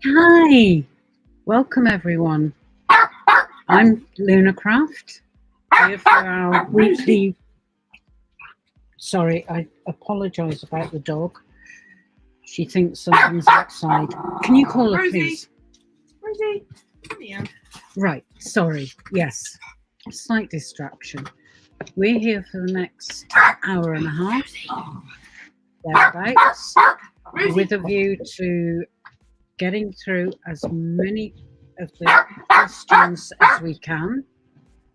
Hi, welcome everyone. I'm Lunarcraft, here for our weekly. Sorry, I apologise about the dog. She thinks something's outside. Can you call her, please? Rosie, come here. Right, sorry. Yes, slight distraction. We're here for the next hour and a half, thereabouts, with a view to getting through as many of the questions as we can.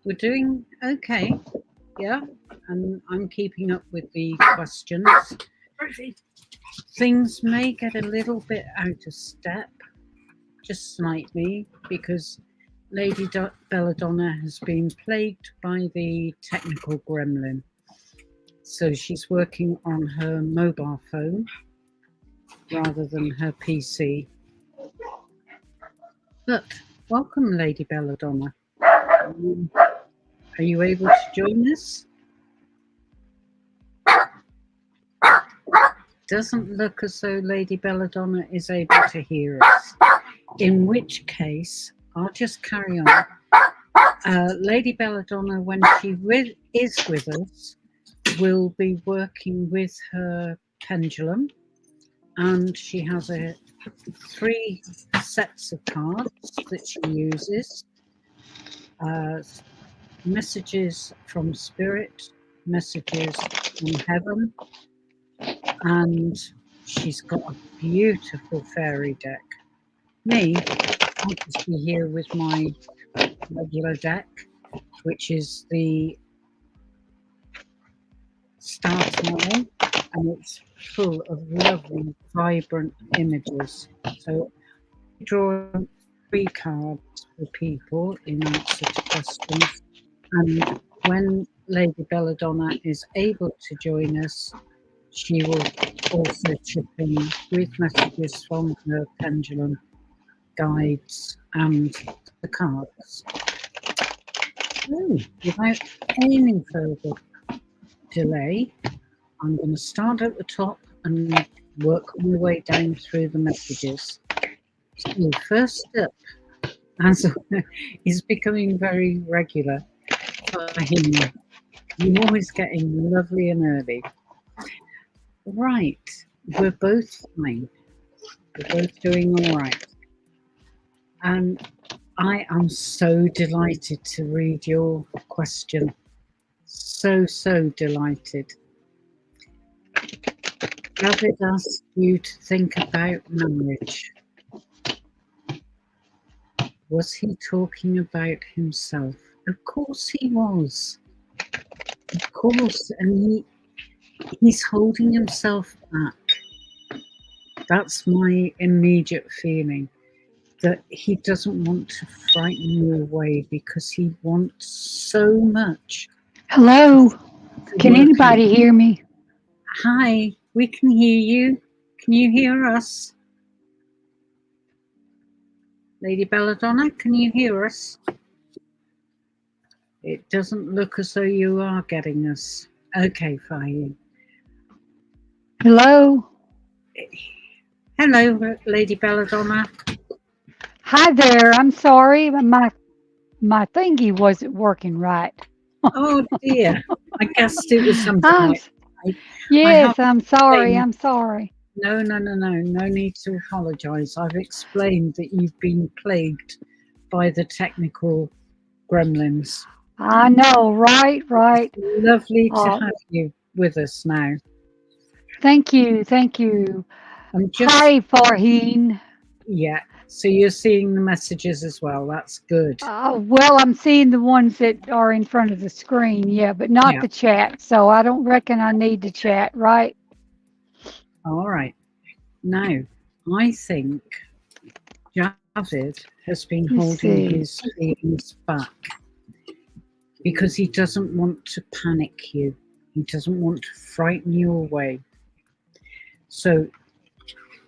We're doing okay, yeah, and I'm keeping up with the questions. Rosie. Things may get a little bit out of step, just slightly, because Bella Donna has been plagued by the technical gremlin. So she's working on her mobile phone rather than her PC. But welcome, Lady Bella Donna. Are you able to join us? Doesn't look as though Lady Belladonna is able to hear us. In which case, I'll just carry on. Lady Belladonna, when she is with us, will be working with her pendulum, and she has 3 sets of cards that she uses. Messages from spirit, messages from heaven, and she's got a beautiful fairy deck. Me, I'll just be here with my regular deck, which is the start model, and it's full of lovely, vibrant images. So, drawing 3 cards for people in answer to questions, and when Lady Belladonna is able to join us, she will also chip in with messages from her pendulum, guides, and the cards. So, without any further delay, I'm going to start at the top and work my way down through the messages. So, first up, as is becoming very regular for him, you're always getting lovely and early. Right, we're both fine. We're both doing all right. And I am so delighted to read your question. So delighted. David asked you to think about marriage. Was he talking about himself? Of course he was. Of course, and he's holding himself back. That's my immediate feeling, that he doesn't want to frighten you away because he wants so much. Hello, to can work anybody on. hear me? Hi, we can hear you. Can you hear us? Lady Belladonna, can you hear us? It doesn't look as though you are getting us. Okay, fine. Hello? Hello, Lady Belladonna. Hi there, I'm sorry, but my thingy wasn't working right. Oh dear, I guessed it was something I'm, like that. I have yes, I'm sorry, explained. I'm sorry. No need to apologise. I've explained that you've been plagued by the technical gremlins. I know, right. Lovely to Uh, have you with us now. thank you. I'm just, Hi, Farheen. yeah, so you're seeing the messages as well. That's good. Well, I'm seeing the ones that are in front of the screen, yeah, but not Yeah, the chat, so I don't reckon I need to chat, right? all right. Now, I think Javid has been Let's holding see. his feelings back because he doesn't want to panic you. He doesn't want to frighten you away. So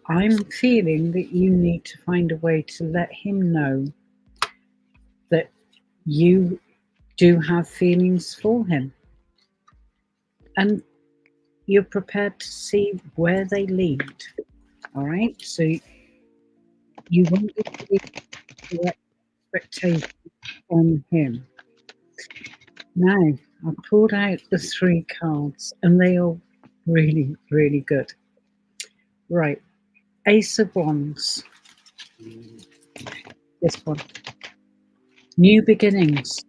I'm feeling that you need to find a way to let him know that you do have feelings for him. And you're prepared to see where they lead. All right. So You want to be the expectation on him. Now, I pulled out the three cards and they are really, really good. Right. Ace of Wands. This one. New beginnings.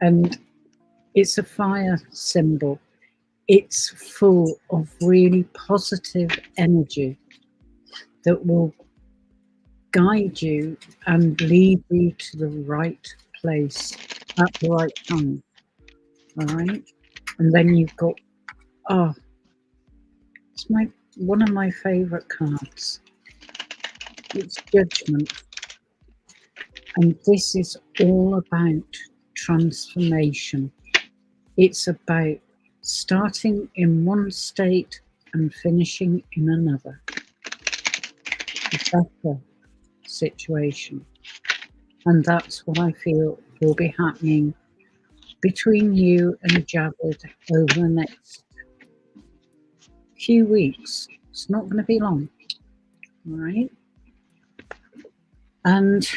And it's a fire symbol. It's full of really positive energy that will guide you and lead you to the right place at the right time. All right. And then you've got, oh, it's one of my favorite cards. It's Judgment. And this is all about transformation. It's about starting in one state and finishing in another. A better situation. And that's what I feel will be happening between you and Javid over the next few weeks. It's not going to be long. All right. And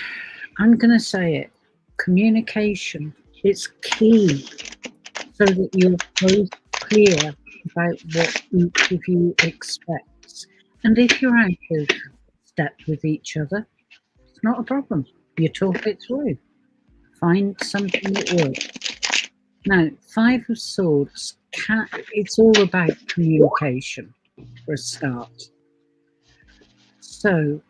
I'm going to say it. Communication. It's key so that you're both clear about what each of you expects. And if you're out of step with each other, it's not a problem. You talk it through. Find something that works. Now, Five of Swords, it's all about communication for a start. So,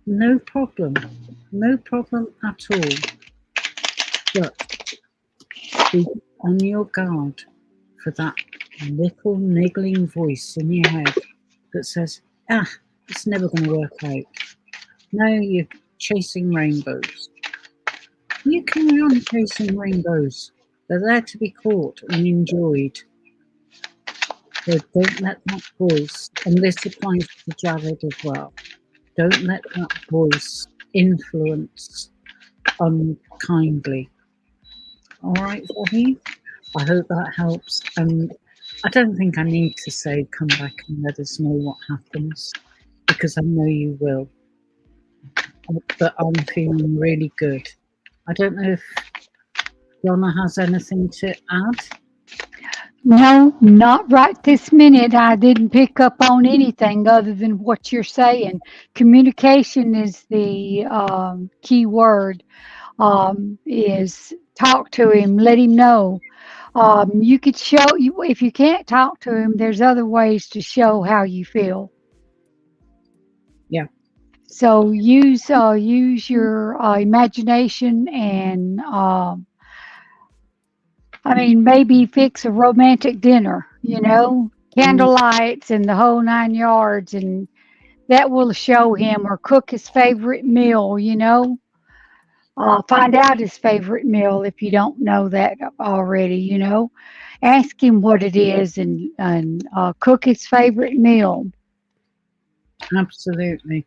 no problem at all. But be on your guard for that little niggling voice in your head that says, it's never going to work out. No, you're chasing rainbows. You carry on chasing rainbows. They're there to be caught and enjoyed. So don't let that voice, and this applies to Javid as well, don't let that voice influence unkindly. All right, Zahid? I hope that helps. And I don't think I need to say come back and let us know what happens, because I know you will. But I'm feeling really good. I don't know if Donna has anything to add. No, not right this minute. I didn't pick up on anything other than what you're saying. Communication is the key word. Is talk to him, let him know. You could show you if you can't talk to him. There's other ways to show how you feel. Yeah. So use your imagination and maybe fix a romantic dinner, candle lights and the whole 9 yards, and that will show him, or cook his favorite meal, find out his favorite meal if you don't know that already, ask him what it is and cook his favorite meal. Absolutely.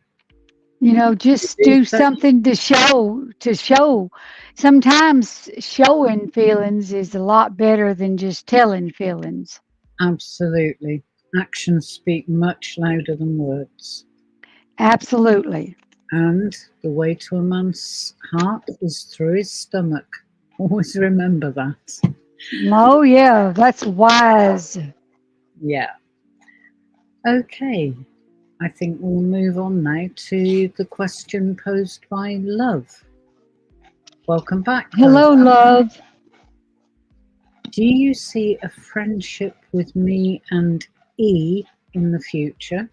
Just do something to show. Sometimes showing feelings is a lot better than just telling feelings. Absolutely. Actions speak much louder than words. Absolutely. And the way to a man's heart is through his stomach. Always remember that. Oh, yeah, that's wise. Yeah. Okay. I think we'll move on now to the question posed by Love. Welcome back. Hello, Love. Do you see a friendship with me and E in the future?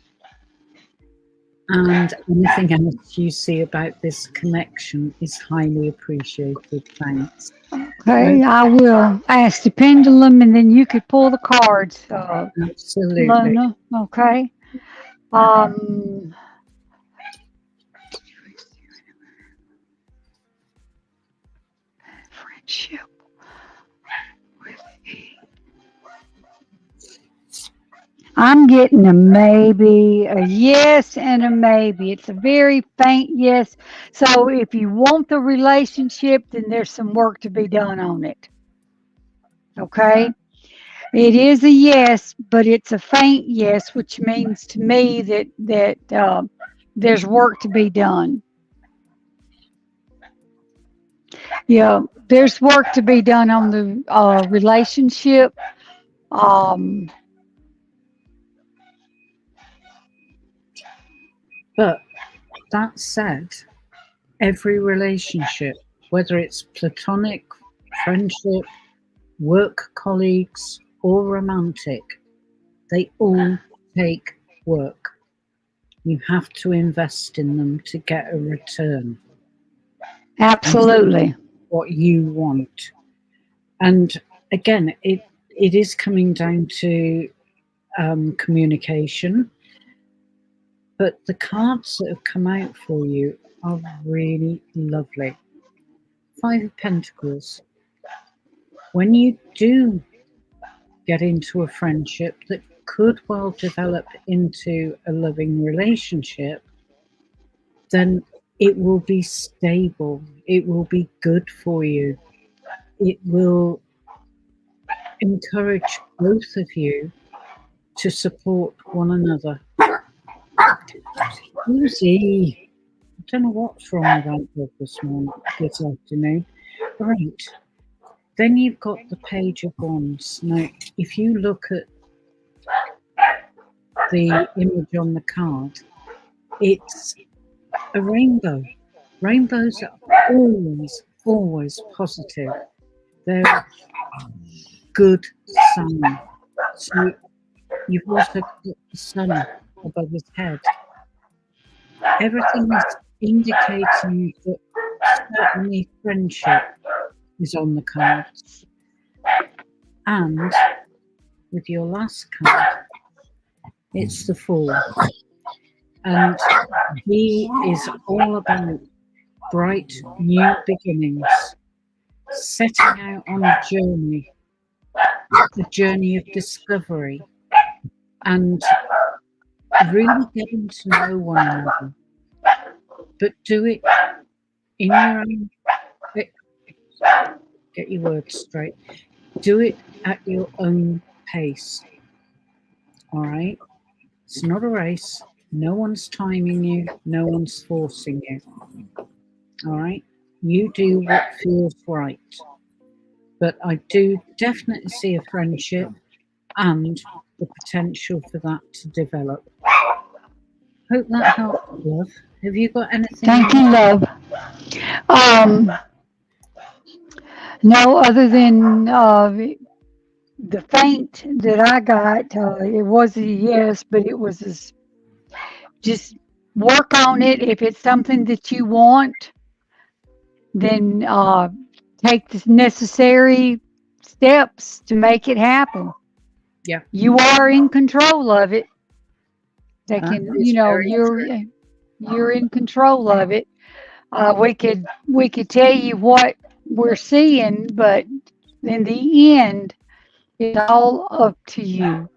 And anything else you see about this connection is highly appreciated. Thanks. Okay, I will ask the pendulum, and then you could pull the cards. Absolutely. Lona, okay. Friendship with E. I'm getting a maybe, a yes, and a maybe. It's a very faint yes. So if you want the relationship, then there's some work to be done on it. Okay? It is a yes, but it's a faint yes, which means to me that there's work to be done. Yeah, there's work to be done on the relationship. Um, But that said, every relationship, whether it's platonic, friendship, work colleagues, or romantic, they all take work. You have to invest in them to get a return. And absolutely. what you want. And again, it is coming down to communication. But the cards that have come out for you are really lovely. Five of Pentacles. When you do get into a friendship that could well develop into a loving relationship, then it will be stable. It will be good for you. It will encourage both of you to support one another. Lucy, I don't know what's wrong with that book this afternoon. Right. Then you've got the Page of Wands. Now, if you look at the image on the card, it's a rainbow. Rainbows are always positive. They're good sign. So you've also got the sun above his head. Everything is indicating that certainly friendship is on the cards. And with your last card, it's the Fool. And he is all about bright new beginnings, setting out on a journey of discovery, and really getting to know one another. But do it in your own, get your words straight, do it at your own pace. All right? It's not a race. No one's timing you, no one's forcing you. All right? You do what feels right. But I do definitely see a friendship and the potential for that to develop. Hope that helped, love. Have you got anything? Thank you, love. Um, no, other than the faint that I got, it was a yes, but it was just work on it. If it's something that you want, then take the necessary steps to make it happen. Yeah. You are in control of it. They That can, is very you're in control of it. We could tell you what we're seeing, but in the end, it's all up to you.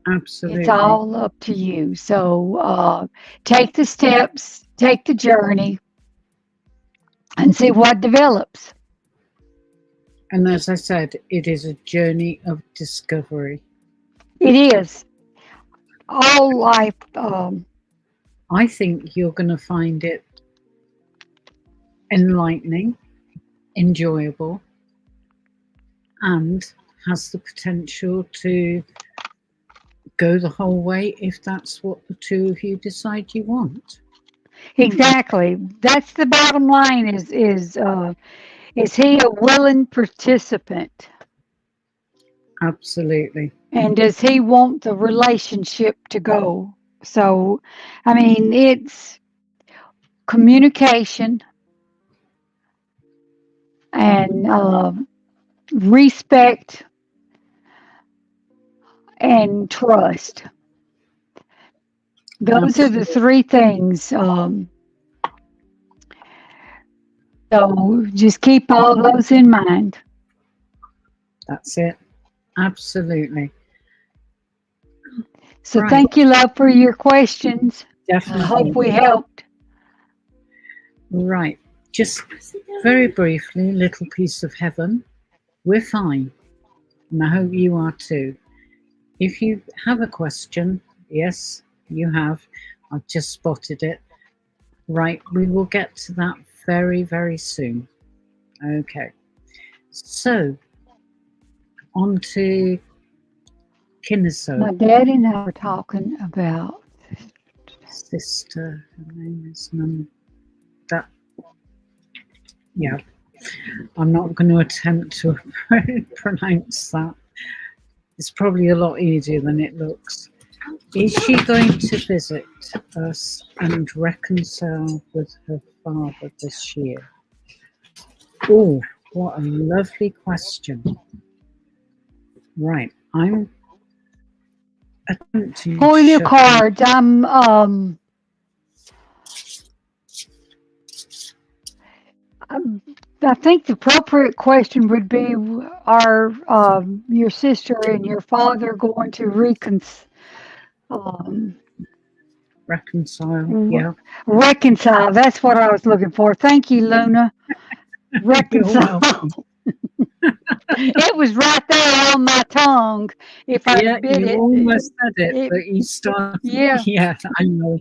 absolutely. It's all up to you. So take the steps, take the journey, and see what develops. And as I said, it is a journey of discovery. It is all life. I think you're going to find it enlightening, enjoyable, and has the potential to go the whole way if that's what the two of you decide you want. Exactly. That's the bottom line. Is he a willing participant? Absolutely. And does he want the relationship to go? So, I mean, it's communication and respect and trust. Those are the three things. So just keep all those in mind. That's it. Absolutely. So Right. thank you, love, for your questions. I Definitely. hope we helped. Right. Just very briefly, little piece of heaven. We're fine. and I hope you are too. If you have a question, yes, you have. I've just spotted it. Right, we will get to that very, very soon. Okay, so on to Kinniso. My daddy and I were talking about. Sister, her name is None. That, yeah, I'm not going to attempt to pronounce that. It's probably a lot easier than it looks. Is she going to visit us and reconcile with her father this year? Oh, what a lovely question. Right, I'm attempting Pull to your shuffle. cards. I think the appropriate question would be: Are your sister and your father going to um, Reconcile, yeah. reconcile? That's what I was looking for. Thank you, Luna. You're Reconcile. welcome. It was right there on my tongue. If I Yeah, bit you it, almost said it, it but you started. yeah, Yeah, I know.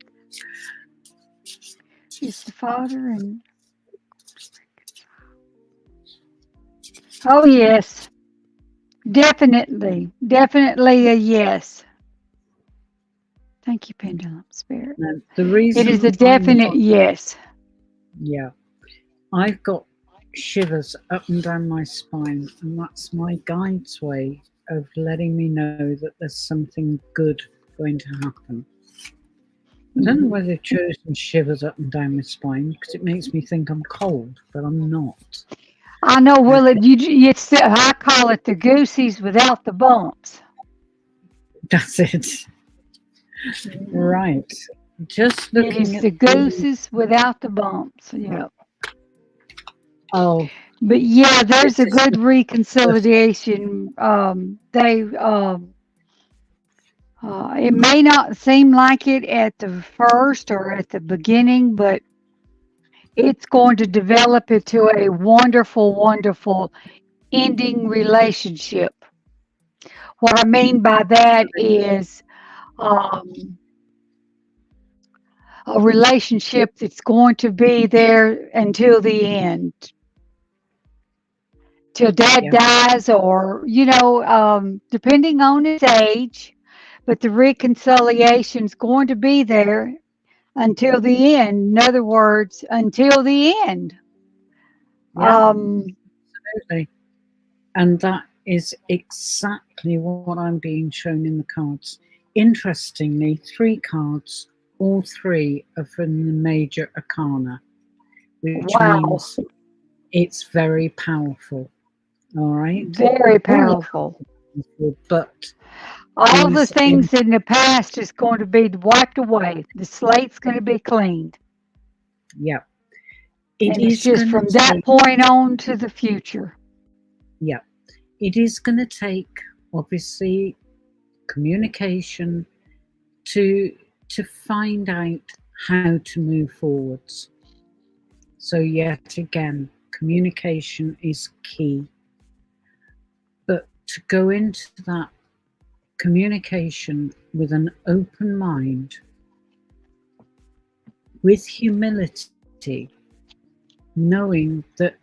it's the father and oh yes, definitely a yes. Thank you, Pendulum Spirit. No, the It is reason a I'm definite not, yes. yeah, I've got shivers up and down my spine, and that's my guide's way of letting me know that there's something good going to happen. I don't know why they've chosen shivers up and down my spine because it makes me think I'm cold, but I'm not. I know. Well, Okay, I call it the goosies without the bumps. that's it. Right. Just It looking is at the the. gooses without the bumps. Yeah. Oh, But yeah, there's this a is good the. reconciliation. It may not seem like it at the first or at the beginning, but it's going to develop into a wonderful, wonderful ending relationship. What I mean by that is um, a relationship that's going to be there until the end, till dad Yeah, dies, or depending on his age. But the reconciliation's going to be there until the end. In other words, until the end. yeah, Um, absolutely. And that is exactly what I'm being shown in the cards. Interestingly, 3 cards, all 3 are from the major arcana, which wow, means it's very powerful. All right. very All powerful. powerful, but All the is in. things in the past is going to be wiped away. The slate's going to be cleaned. Yeah. It And it's is just going to from that take. point on to the future. Yeah. It is going to take, obviously, communication to find out how to move forwards. So yet again, communication is key. But to go into that communication with an open mind, with humility, knowing that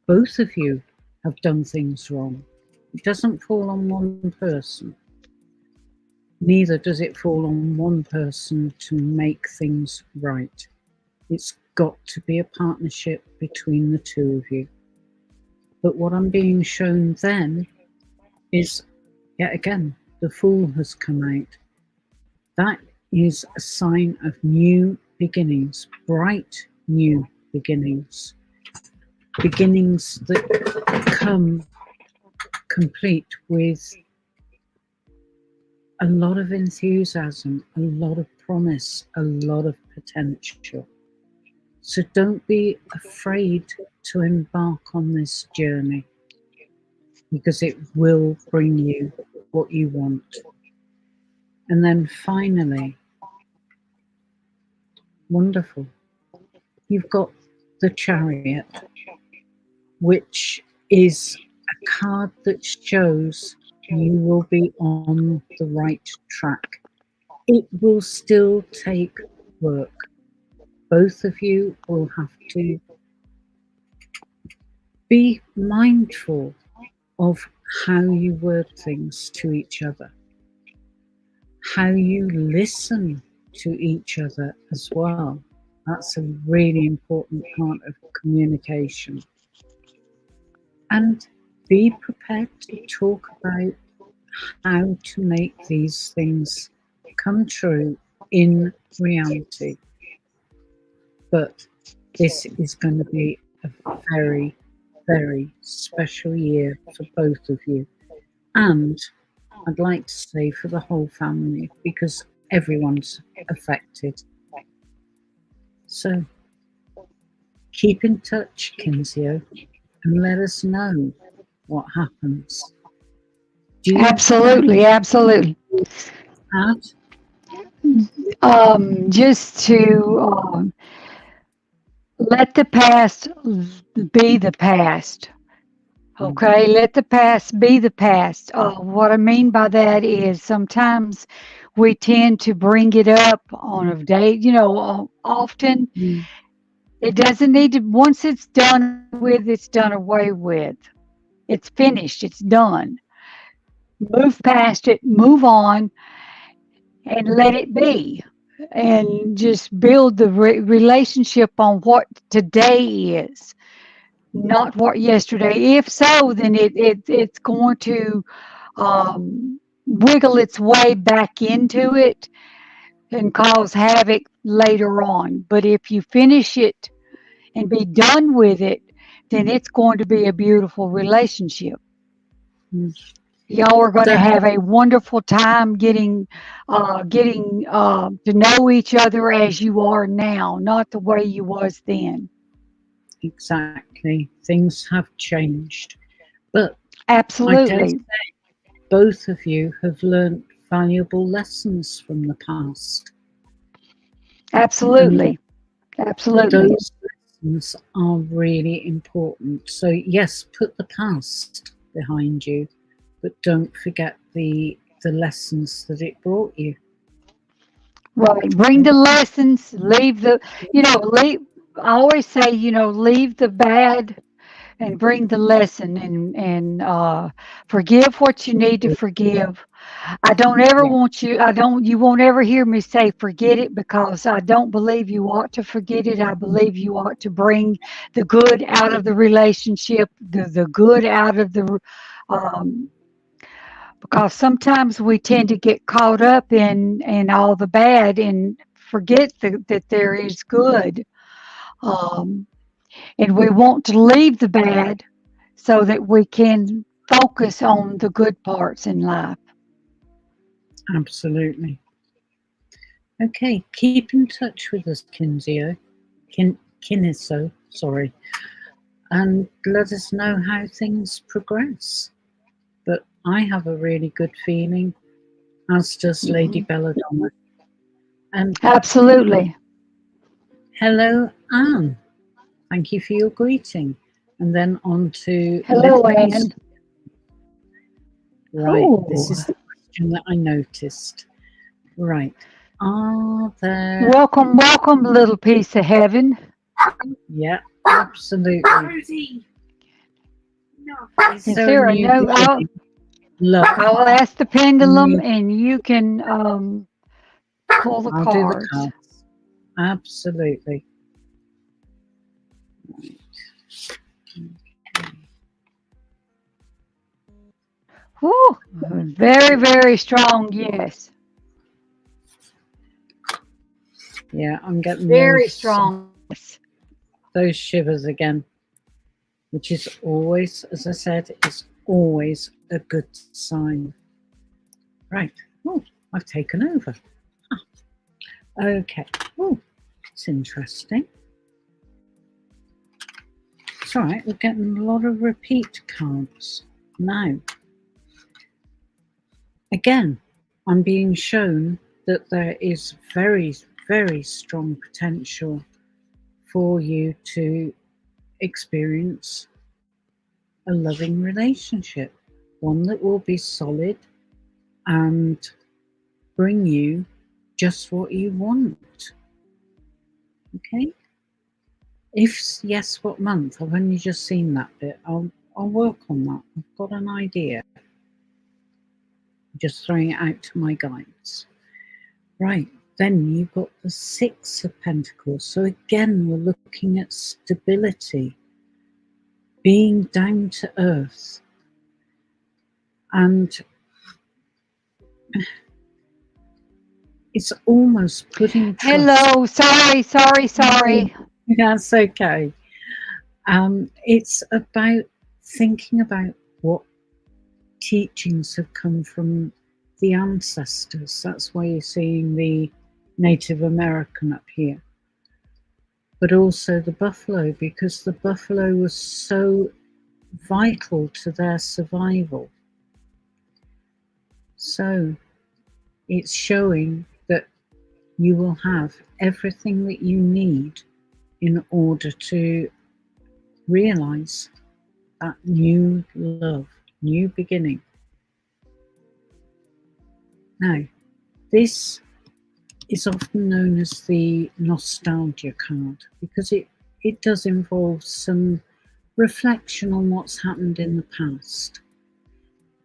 both of you have done things wrong. It doesn't fall on one person. Neither does it fall on one person to make things right. It's got to be a partnership between the 2 of you. But what I'm being shown then is, yet again, the Fool has come out. That is a sign of new beginnings, bright new beginnings, beginnings that come complete with a lot of enthusiasm, a lot of promise, a lot of potential. So don't be afraid to embark on this journey because it will bring you what you want. And then finally, wonderful, you've got the Chariot, which is a card that shows you will be on the right track. It will still take work. Both of you will have to be mindful of how you word things to each other, how you listen to each other as well. That's a really important part of communication. And be prepared to talk about how to make these things come true in reality. But this is going to be a very, very special year for both of you. And I'd like to say for the whole family, because everyone's affected. So keep in touch, Kinzio, and let us know what happens. Do you Absolutely, absolutely. add? Just to let the past be the past. Okay, let the past be the past. What I mean by that is sometimes we tend to bring it up on a date, often. Mm. It doesn't need to, once it's done with, it's done away with. It's finished, it's done. Move past it, move on, and let it be. And just build the relationship on what today is, not what yesterday. If so, then it's going to wiggle its way back into it and cause havoc later on. But if you finish it and be done with it, then it's going to be a beautiful relationship. Mm. Y'all are going to That have a wonderful time getting to know each other as you are now, not the way you was then. exactly. Things have changed. But I dare say Absolutely, both of you have learned valuable lessons from the past. And absolutely, absolutely. those lessons are really important. So, yes, put the past behind you, but don't forget the lessons that it brought you. Right. Bring the lessons, leave the, leave, I always say, leave the bad and bring the lesson and forgive what you need to forgive. I don't ever Yeah, want you, I don't, you won't ever hear me say forget it because I don't believe you ought to forget it. I believe you ought to bring the good out of the relationship, the good out of the, um, because sometimes we tend to get caught up in all the bad and forget that there is good. Um, and we want to leave the bad so that we can focus on the good parts in life. absolutely. Okay, keep in touch with us, Kiniso, sorry, and let us know how things progress. But I have a really good feeling, as does Lady Mhm. Bella Donna. And Absolutely. hello, Anne. Thank you for your greeting. And then on to Hello, Little Piece. Anne. Right, this Oh, is the question that I noticed. Right, are there? welcome, welcome, little piece of heaven. Yeah, absolutely. Rosie. No. Is Is there a there a new no? beginning? Love. I'll ask the A pendulum, new, and you can pull the I'll do the cards. cards. Absolutely. Whew, very, very strong. Yes, Yeah, I'm getting very strong. Yes. those shivers again, which is always, as I said, is always a good sign. Right. Oh, I've taken over. Okay. Oh, it's interesting. It's all right. We're getting a lot of repeat cards now. Again, I'm being shown that there is very, very strong potential for you to experience a loving relationship, one that will be solid and bring you just what you want. Okay? If yes, what month? I've only just seen that bit. I'll work on that. I've got an idea. Just throwing it out to my guides. Right, then you've got the Six of Pentacles. So again, we're looking at stability, being down to earth. And it's almost putting trust. Hello, sorry. That's okay. It's about thinking about what teachings have come from the ancestors. That's why you're seeing the Native American up here. But also the buffalo, because the buffalo was so vital to their survival. So it's showing that you will have everything that you need in order to realize that new love, new beginning. Now, this is often known as the nostalgia card because it does involve some reflection on what's happened in the past.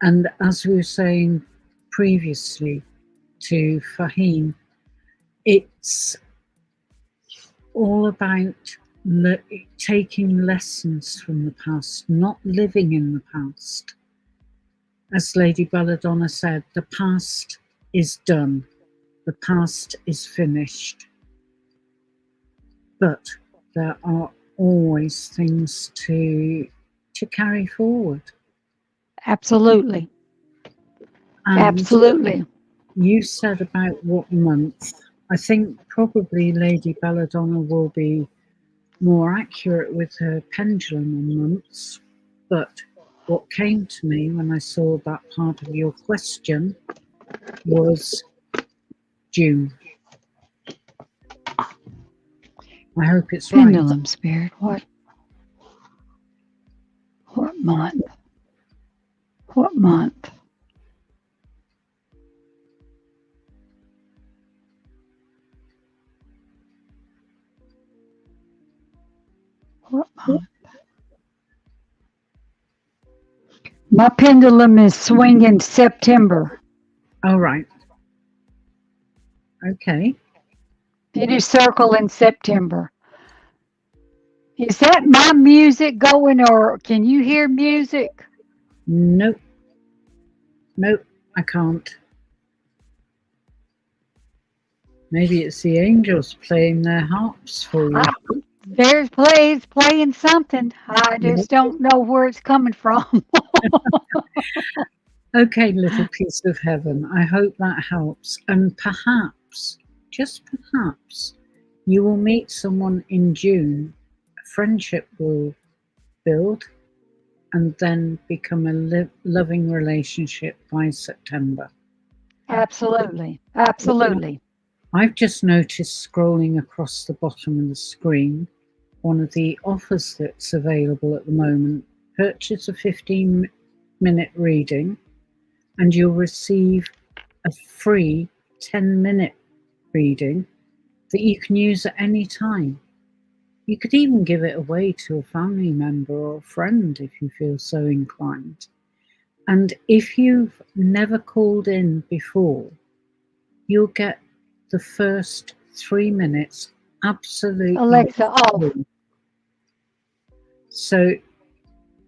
And as we were saying previously to Fahim, it's all about taking lessons from the past, not living in the past. As Lady Bella Donna said, the past is done. The past is finished. But there are always things to carry forward. Absolutely. And Absolutely. you said about what month. I think probably Lady Bella Donna will be more accurate with her pendulum on months. But what came to me when I saw that part of your question was June. I hope it's right. Pendulum spirit. What month? What month? What month? My pendulum is swinging September. All right. Okay. It is circle in September. Is that my music going, or can you hear music? Nope. Nope, I can't. Maybe it's the angels playing their harps for you. There's playing something. I just don't know where it's coming from. Okay, little piece of heaven. I hope that helps. And perhaps, just perhaps, you will meet someone in June. A friendship will build and then become a loving relationship by September. Absolutely. Absolutely. I've just noticed scrolling across the bottom of the screen, one of the offers that's available at the moment. Purchase a 15-minute reading and you'll receive a free 10-minute reading that you can use at any time. You could even give it away to a family member or a friend if you feel so inclined. And if you've never called in before, you'll get the first 3 minutes absolutely Alexa, off. free. So,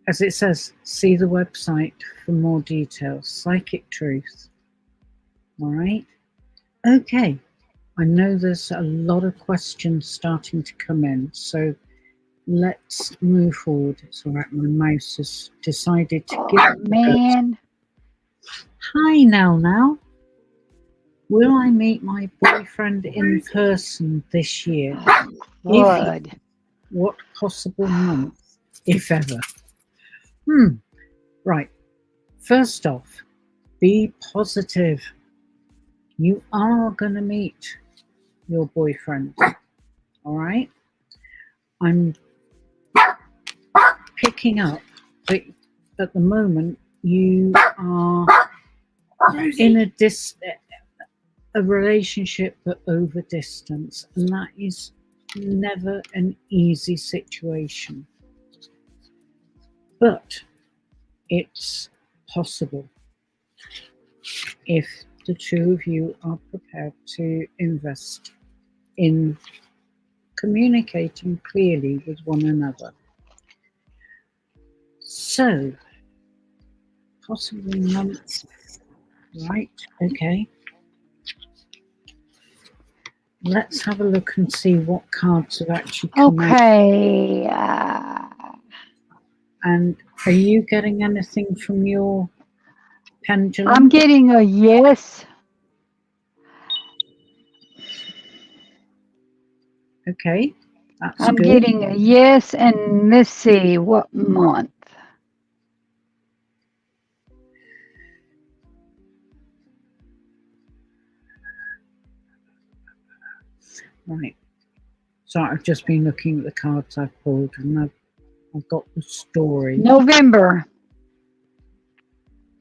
as it says, see the website for more details. Psychic Truth. All right. Okay. I know there's a lot of questions starting to come in, so let's move forward. It's all right. My mouse has decided to give Oh, man. Hi, now. Will I meet my boyfriend in person this year? Would. What possible month, if ever? Right. First off, be positive. You are going to meet your boyfriend. All right? I'm picking up that at the moment you are in a relationship but over distance, and that is never an easy situation. But it's possible if the two of you are prepared to invest in communicating clearly with one another. So, possibly months, right? Okay. Let's have a look and see what cards have actually come out. Okay. And are you getting anything from your pendulum? I'm getting a yes. Okay, that's I'm good. getting a yes, and let's see what month. Right. So I've just been looking at the cards I've pulled, and I've got the story. November.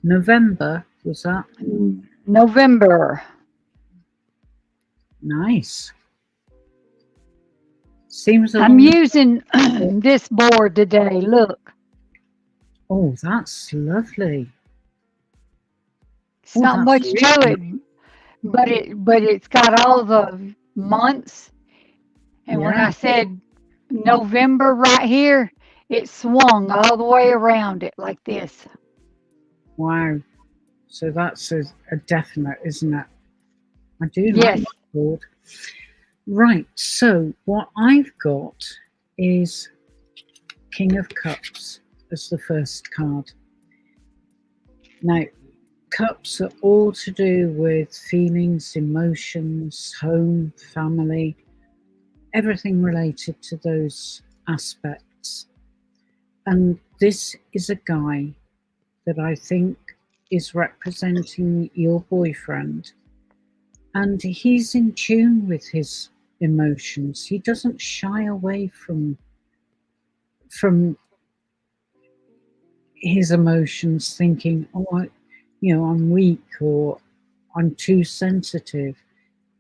November, was that? November. Nice. Seems I'm using this board today. Look. Oh, that's lovely. It's not much to it, but it's got all the months. And when I said November right here, it swung all the way around it like this. Wow. So that's a definite, isn't it? I do like Yes. that board. Right. So what I've got is King of Cups as the first card. Now, cups are all to do with feelings, emotions, home, family, everything related to those aspects. And this is a guy that I think is representing your boyfriend, and he's in tune with his emotions. He doesn't shy away from his emotions, thinking, oh, I'm weak or I'm too sensitive.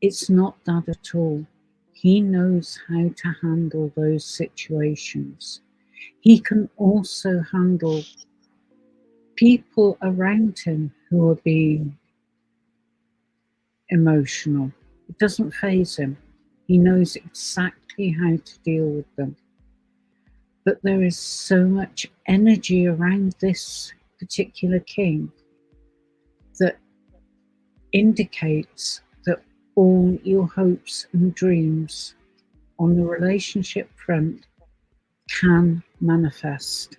It's not that at all. He knows how to handle those situations. He can also handle people around him who are being emotional. It doesn't faze him. He knows exactly how to deal with them. But there is so much energy around this particular king that indicates that all your hopes and dreams on the relationship front can manifest,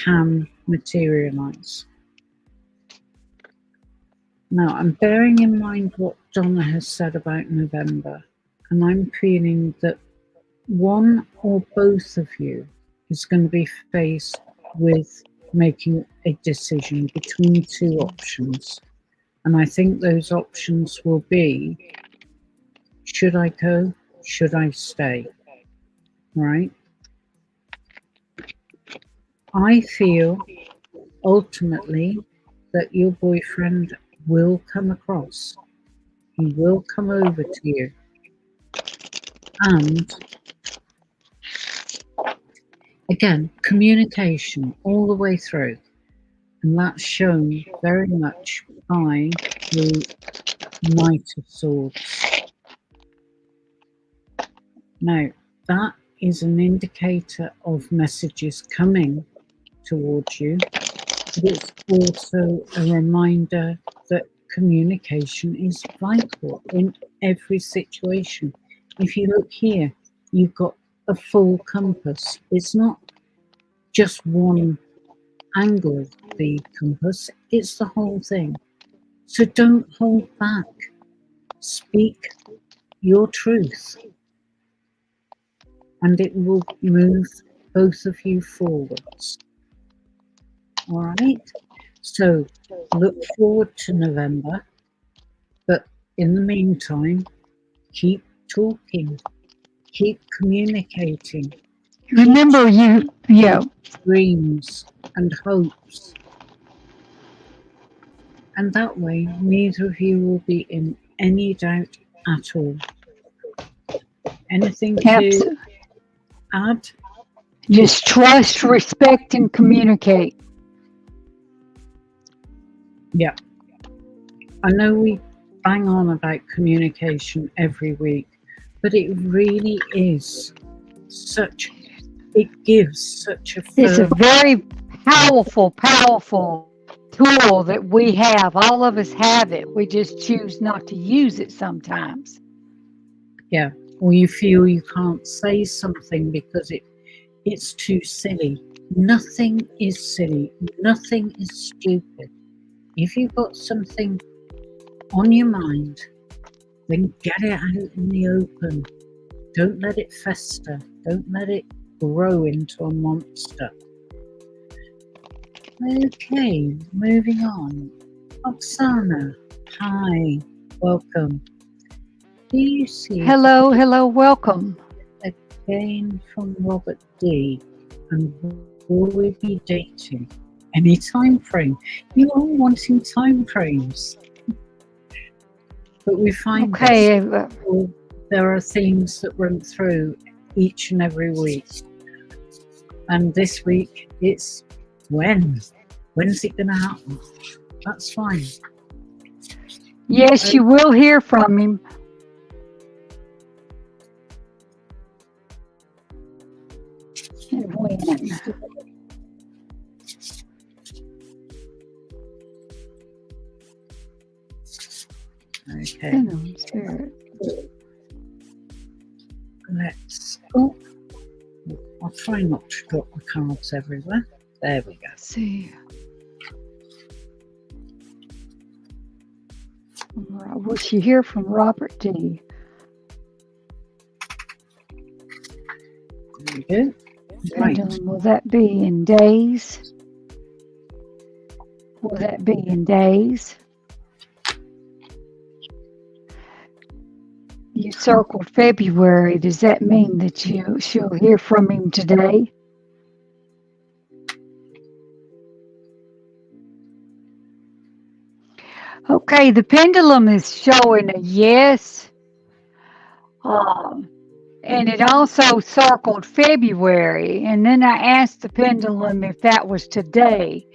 can materialize. Now, I'm bearing in mind what Donna has said about November, and I'm feeling that one or both of you is going to be faced with making a decision between two options. And I think those options will be, should I go? Should I stay? Right? I feel ultimately that your boyfriend will come across. He will come over to you. And again, communication all the way through. And that's shown very much by the Knight of Swords. Now, that is an indicator of messages coming towards you, but it's also a reminder that communication is vital in every situation. If you look here, you've got a full compass. It's not just one angle of the compass, it's the whole thing. So don't hold back. Speak your truth, and it will move both of you forwards. All right? So look forward to November, but in the meantime, keep talking, keep communicating. Remember, dreams and hopes And that way, neither of you will be in any doubt at all. Anything Abs- to add? Just trust, respect, and communicate. Yeah. I know we bang on about communication every week, but it really is it gives such a It's a firm, very powerful tool that we have. All of us have it. We just choose not to use it sometimes. yeah, or you feel you can't say something because it's too silly. Nothing is silly. Nothing is stupid. If you've got something on your mind, then get it out in the open. Don't let it fester. Don't let it grow into a monster. Okay, moving on. Oksana, hi, welcome. Do you see Hello, welcome. again from Robert D? And will we be dating? Any time frame? You are wanting time frames. But we find Okay, there are themes that run through each and every week. And this week it's when? When's it going to happen? That's fine. yes, you will hear from him. And when? Okay, Pendulum spirit. let's. Oh, I'll try not to drop the cards everywhere. There we go. Let's see. Will she hear from Robert D? There we go. Right. Pendulum, will that be in days? Will that be in days? You circled February. Does that mean that she'll hear from him today? Okay, the pendulum is showing a yes. And it also circled February. And then I asked the pendulum if that was today.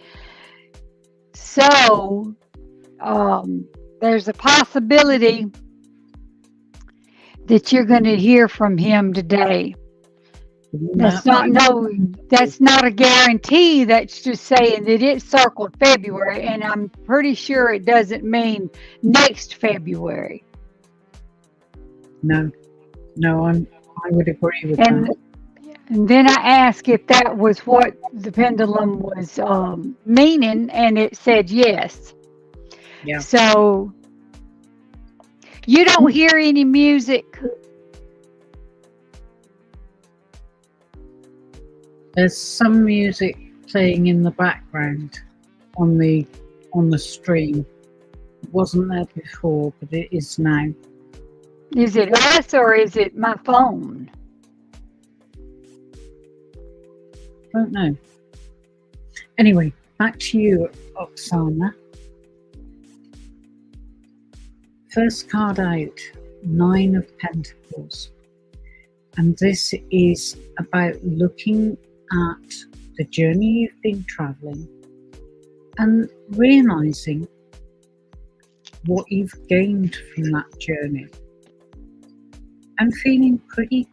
So there's a possibility that you're going to hear from him today. That's not a guarantee. That's just saying that it circled February, and I'm pretty sure it doesn't mean next February. No, I would agree with that. And then I asked if that was what the pendulum was meaning, and it said yes. Yeah. So you don't hear any music. There's some music playing in the background on the stream. It wasn't there before, but it is now. Is it us or is it my phone? Don't know. Anyway, back to you, Oksana. First card out, 9 of Pentacles. And this is about looking at the journey you've been traveling and realizing what you've gained from that journey and feeling pretty,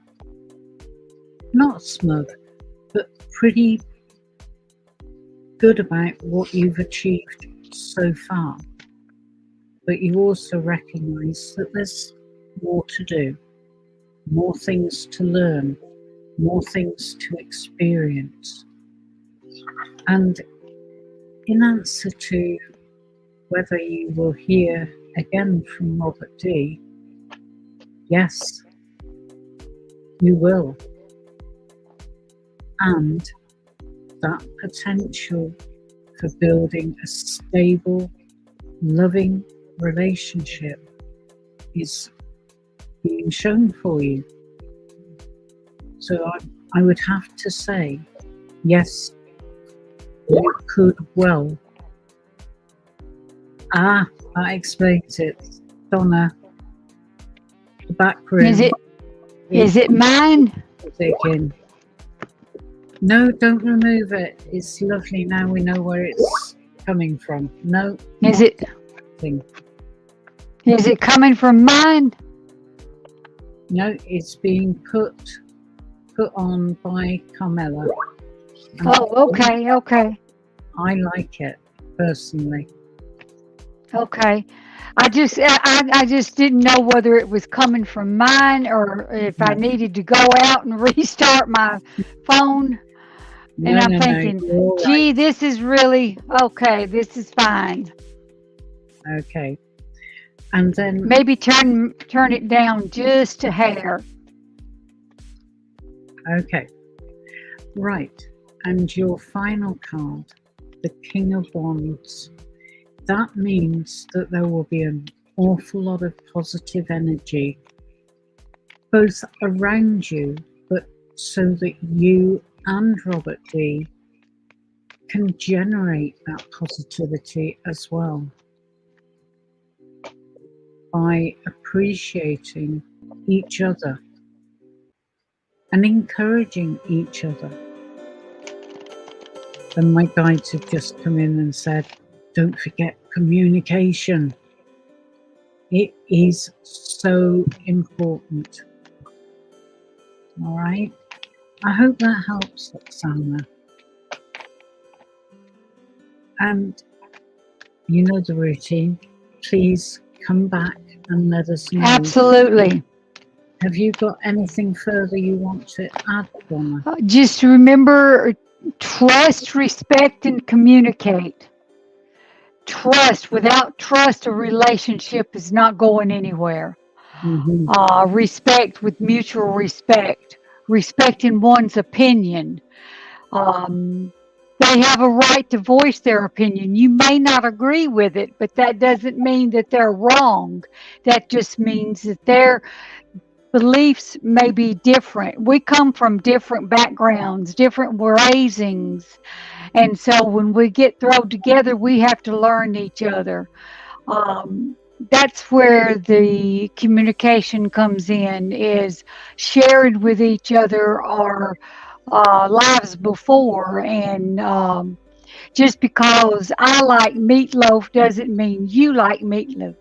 not smug, but pretty good about what you've achieved so far. But you also recognize that there's more to do, more things to learn, more things to experience. And in answer to whether you will hear again from Robert D, yes, you will. And that potential for building a stable, loving relationship is being shown for you. So I would have to say, yes, you could well Ah, that explains it. Donna, the back room. Is it mine? In. No, don't remove it. It's lovely. Now we know where it's coming from. No. Is it coming from mine? No, it's being put on by Carmela. Oh, okay. I like it personally. Okay. I just didn't know whether it was coming from mine or if I needed to go out and restart my phone. No, And I'm no, thinking, no, gee, right. this is really okay. This is fine. Okay. And then Maybe turn it down just a hair. okay. Right. And your final card, the King of Wands. That means that there will be an awful lot of positive energy, both around you, but so that you and Robert D can generate that positivity as well by appreciating each other and encouraging each other. And my guides have just come in and said, don't forget communication. It is so important. All right. I hope that helps, Oksana. And you know the routine. Please come back and let us know. Absolutely. Have you got anything further you want to add, Donna? Just remember, trust, respect, and communicate. Trust. Without trust, a relationship is not going anywhere. Mm-hmm. Respect, with mutual respect. Respecting one's opinion. They have a right to voice their opinion. You may not agree with it, but that doesn't mean that they're wrong. That just means that their beliefs may be different. We come from different backgrounds, different raisings. And so when we get thrown together, we have to learn each other. That's where the communication comes in, is sharing with each other our lives before. And just because I like meatloaf doesn't mean you like meatloaf.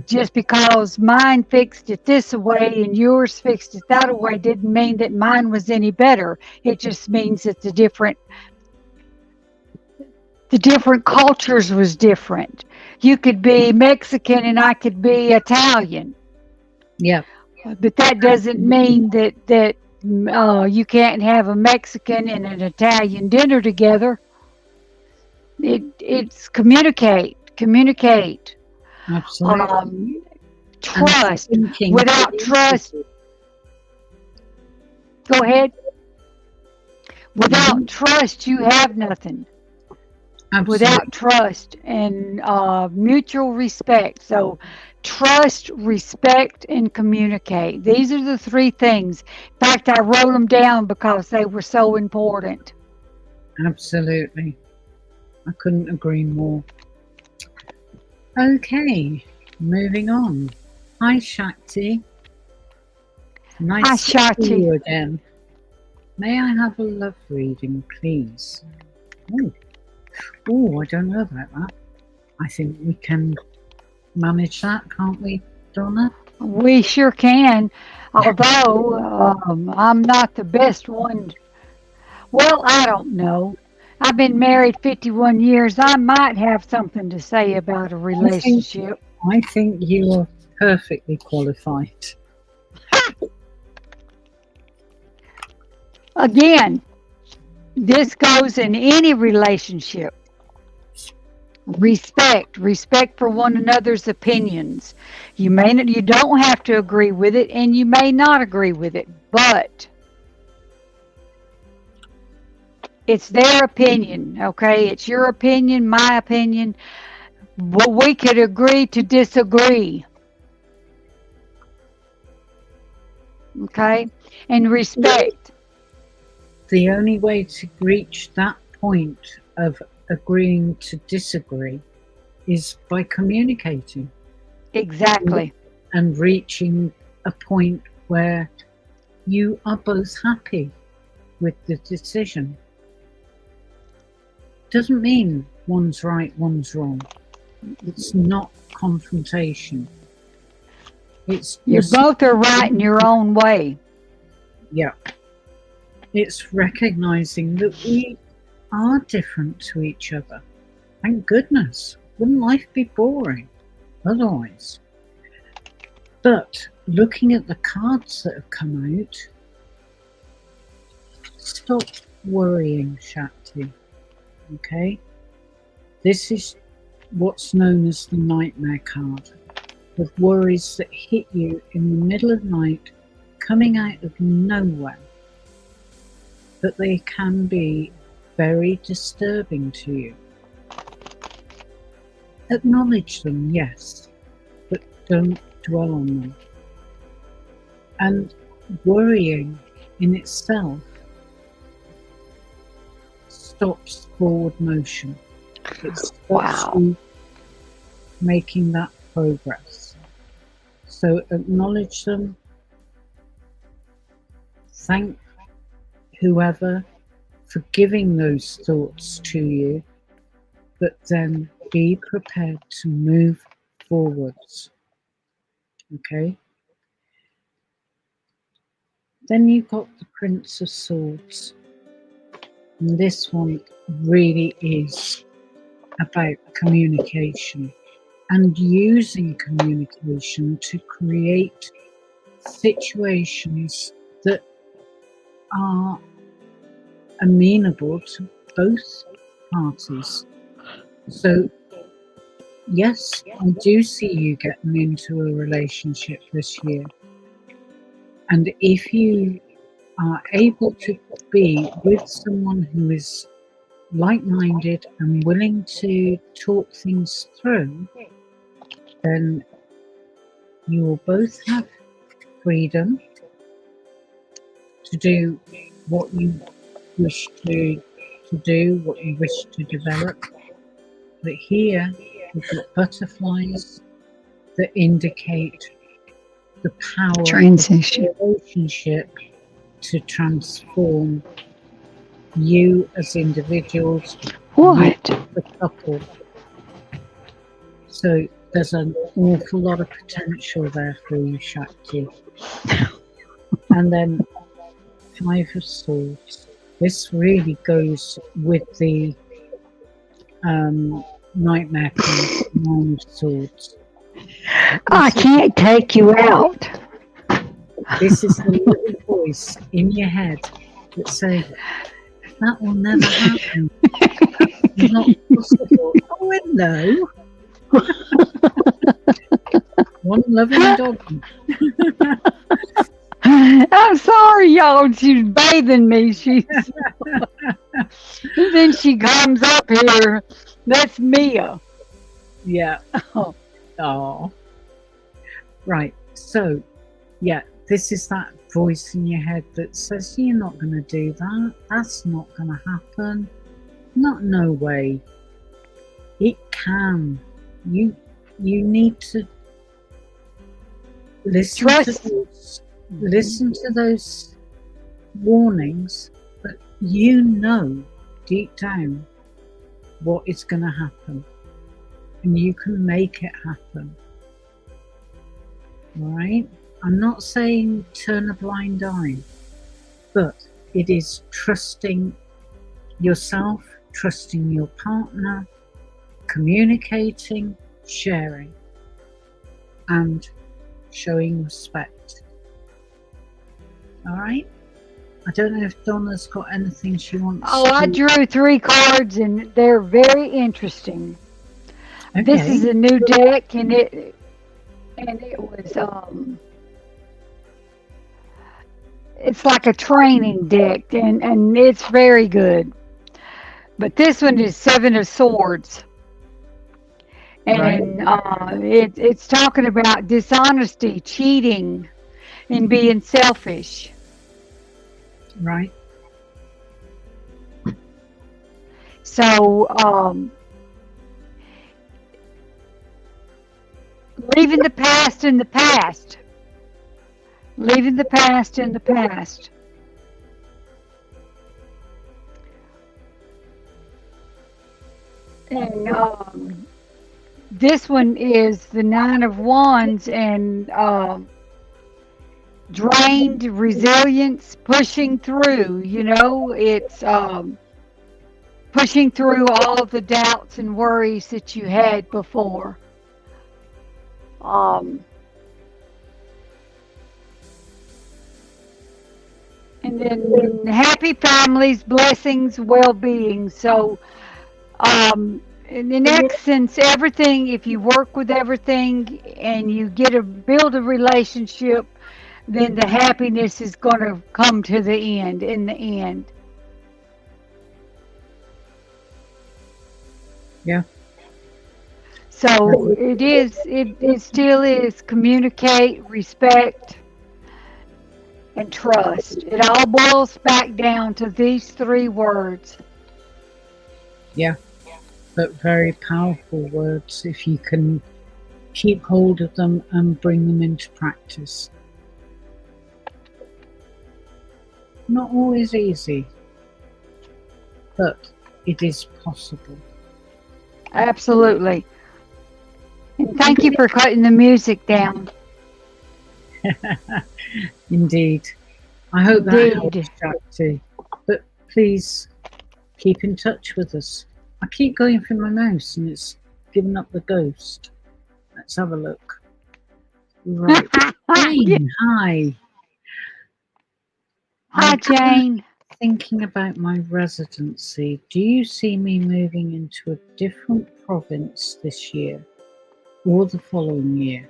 Just because mine fixed it this way and yours fixed it that way didn't mean that mine was any better. It just means that the different cultures was different. You could be Mexican and I could be Italian. Yeah. But that doesn't mean that you can't have a Mexican and an Italian dinner together. It's communicate. Absolutely. Trust. Without trust, go ahead. Without trust, you have nothing. Absolutely. Without trust and mutual respect. So trust, respect, and communicate. These are the three things. In fact, I wrote them down because they were so important. Absolutely. I couldn't agree more. Okay, moving on. Hi, Shakti. Nice to see you again. May I have a love reading, please? Oh, I don't know about that. I think we can manage that, can't we, Donna? We sure can, although I'm not the best one. Well, I don't know. I've been married 51 years. I might have something to say about a relationship. I think you are perfectly qualified. Again, this goes in any relationship. Respect for one another's opinions. You don't have to agree with it, and you may not agree with it, but it's their opinion, okay? It's your opinion, my opinion. But we could agree to disagree. Okay? And respect. The only way to reach that point of agreeing to disagree is by communicating Exactly. and reaching a point where you are both happy with the decision. Doesn't mean one's right, one's wrong. It's not confrontation. It's You just, both are right in your own way. yeah. It's recognizing that we are different to each other. Thank goodness. Wouldn't life be boring otherwise? But looking at the cards that have come out, stop worrying, Shakti. Okay? This is what's known as the nightmare card, with worries that hit you in the middle of the night, coming out of nowhere. But they can be very disturbing to you. Acknowledge them, yes, but don't dwell on them. And worrying in itself stops forward motion. It stops you making that progress. So acknowledge them. Thank whoever for giving those thoughts to you, but then be prepared to move forwards. Okay? Then you've got the Prince of Swords. And this one really is about communication and using communication to create situations that are amenable to both parties. So, yes, I do see you getting into a relationship this year. And if you are able to be with someone who is like-minded and willing to talk things through, then you will both have freedom to do what you wish to do, what you wish to develop. But here we've got butterflies that indicate the power Transition. of the relationship to transform you as individuals, What? you as the couple. So there's an awful lot of potential there for you, Shakti. And then Five of Swords. This really goes with the nightmare card, Nine of Swords. I can't take you out. This is the little voice in your head that says, that will never happen. That's not possible. Oh, hello. One loving dog. I'm sorry, y'all. She's bathing me. She's and then she comes up here. That's Mia. Yeah. Oh. Oh. Right. So, yeah, this is that voice in your head that says, you're not going to do that. That's not going to happen. Not no way. It can. You need to listen to those warnings, but you know deep down what is going to happen, and you can make it happen. All right? I'm not saying turn a blind eye, but it is trusting yourself, trusting your partner, communicating, sharing, and showing respect. All right? I don't know if Donna's got anything she wants I drew 3 cards and they're very interesting. Okay. This is a new deck and it was it's like a training deck and it's very good. But this one is 7 of Swords. And it's talking about dishonesty, cheating, and being selfish. Right. So Leaving the past in the past. Leaving the past in the past. And this one is the Nine of Wands and drained resilience, pushing through. You know, it's pushing through all the doubts and worries that you had before. And then happy families, blessings, well-being. So, in essence, everything, if you work with everything and you build a relationship, then the happiness is going to come to the end, in the end. Yeah. So it still is communicate, respect, and trust. It all boils back down to these three words. Yeah. But very powerful words if you can keep hold of them and bring them into practice. Not always easy, but it is possible. Absolutely. And thank you for cutting the music down. Indeed. I hope that helps, Shakti. But please keep in touch with us. I keep going through my mouse and it's given up the ghost. Let's have a look. Right. Jane, hi. Hi, Jane. Thinking about my residency. Do you see me moving into a different province this year or the following year?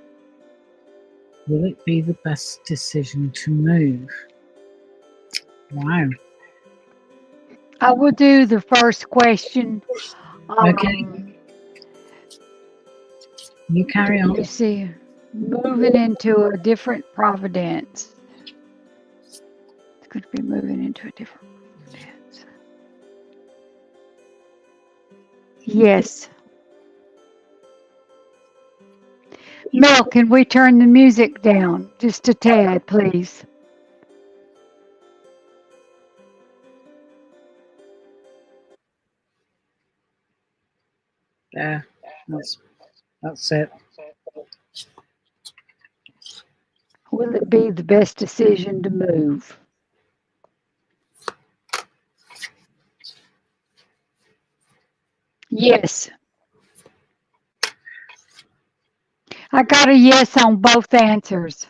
Will it be the best decision to move? Wow. I will do the first question. Okay. You carry on. You see, moving into a different providence. It's going to be moving into a different providence. Yes. Mel, can we turn the music down just a tad, please? There. That's it. Will it be the best decision to move? Yes. I got a yes on both answers.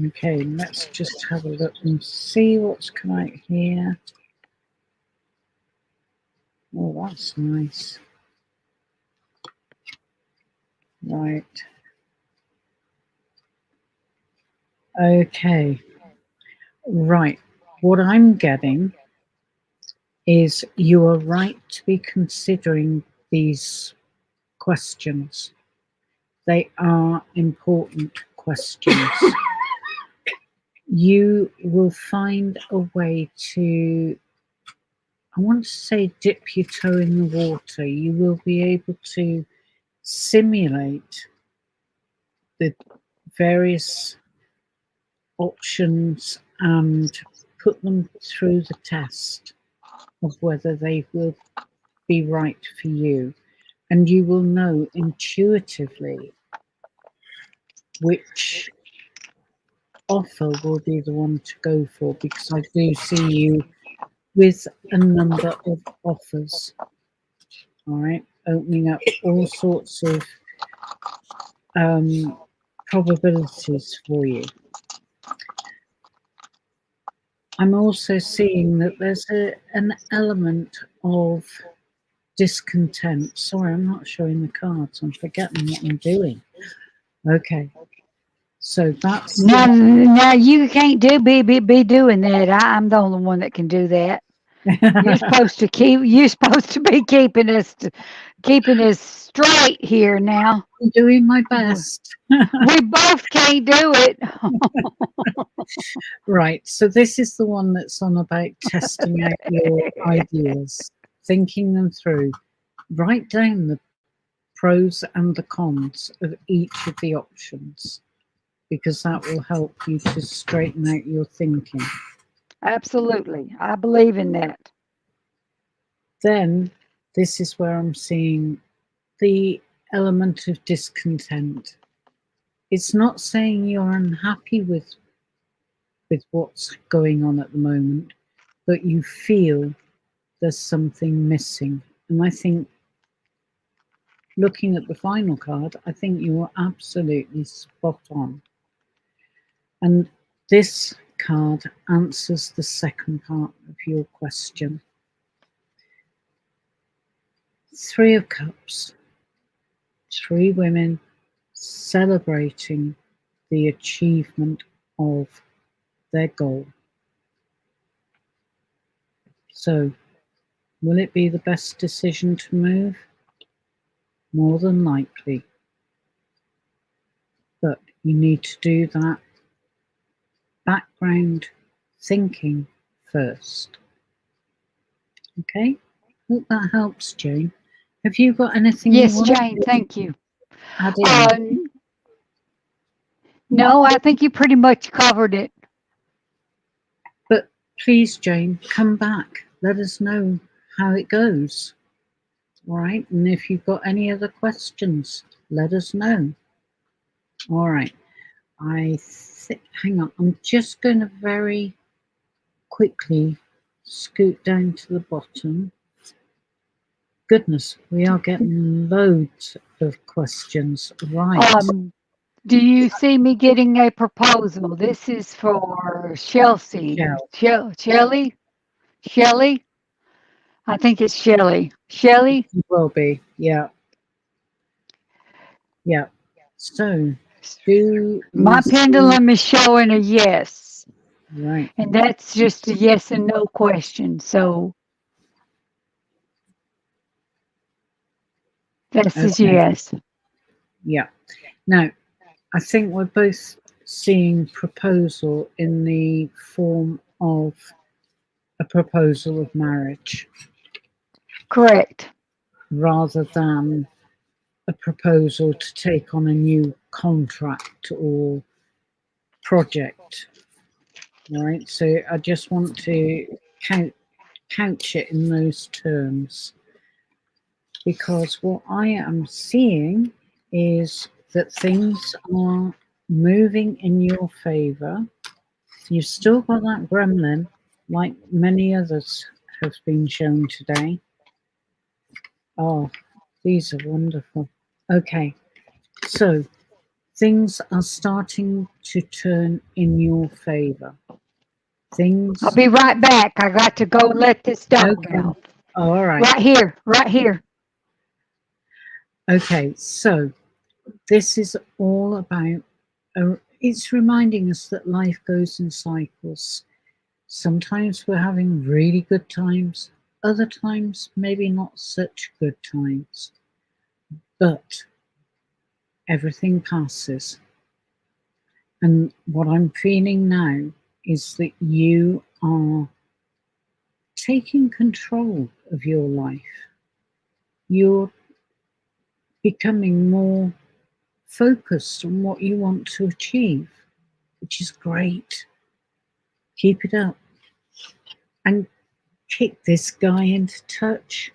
Okay, let's just have a look and see what's come out here. Oh, that's nice. Right. Okay. Right. What I'm getting is you are right to be considering these questions. They are important questions. You will find a way to, I want to say, dip your toe in the water. You will be able to simulate the various options and put them through the test of whether they will be right for you. And you will know intuitively which offer will be the one to go for, because I do see you with a number of offers. All right, opening up all sorts of probabilities for you. I'm also seeing that there's an element of discontent. Sorry, I'm not showing the cards. I'm forgetting what I'm doing. Okay. So that's now you can't be doing that. I'm the only one that can do that. You're supposed to be keeping us straight here now. I'm doing my best. We both can't do it. Right. So this is the one that's on about testing out your ideas, thinking them through. Write down the pros and the cons of each of the options, because that will help you to straighten out your thinking. Absolutely. I believe in that. Then this is where I'm seeing the element of discontent. It's not saying you're unhappy with what's going on at the moment, but you feel there's something missing. And I think, looking at the final card, I think you are absolutely spot on. And this card answers the second part of your question. Three of Cups, three women celebrating the achievement of their goal. So, will it be the best decision to move? More than likely. But you need to do that background thinking first. Okay? Hope that helps, Jane. Have you got anything you Yes, want Jane, to thank you. add in? No, I think you pretty much covered it. But please, Jane, come back. Let us know how it goes. All right? And if you've got any other questions, let us know. All right. Hang on. I'm just going to very quickly scoot down to the bottom. Goodness, we are getting loads of questions. Right. Do you see me getting a proposal? This is for Chelsea. Shelley? Shelley? I think it's Shelley. Shelley? It will be. Yeah. Yeah. So, do My pendulum is showing a yes. Right. And that's just a yes and no question. So this is yes. Yeah. Now, I think we're both seeing proposal in the form of a proposal of marriage. Correct. Rather than a proposal to take on a new contract or project. All right. So I just want to couch it in those terms, because what I am seeing is that things are moving in your favor. You've still got that gremlin, like many others have been shown today. Oh, these are wonderful. Okay, so things are starting to turn in your favor. I'll be right back. I got to go let this dog out. Oh, all right. Right here, right here. Okay, so this is all about, it's reminding us that life goes in cycles. Sometimes we're having really good times, other times maybe not such good times, but everything passes. And what I'm feeling now is that you are taking control of your life. You're becoming more focused on what you want to achieve, which is great. Keep it up and kick this guy into touch.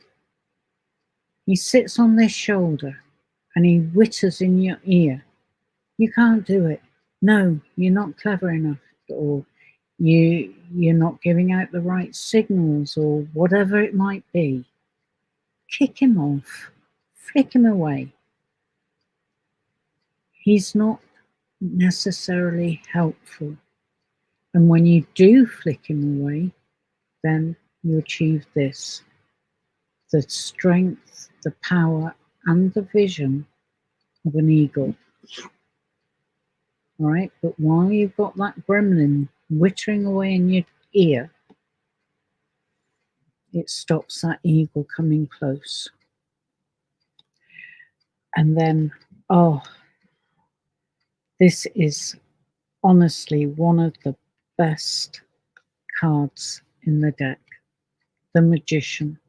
He sits on this shoulder and he whitters in your ear. You can't do it. No, you're not clever enough, or you're not giving out the right signals, or whatever it might be. Kick him off. Flick him away. He's not necessarily helpful. And when you do flick him away, then you achieve this: the strength, the power, and the vision of an eagle. All right, but while you've got that gremlin whittering away in your ear, it stops that eagle coming close. And then, oh, this is honestly one of the best cards in the deck, the Magician.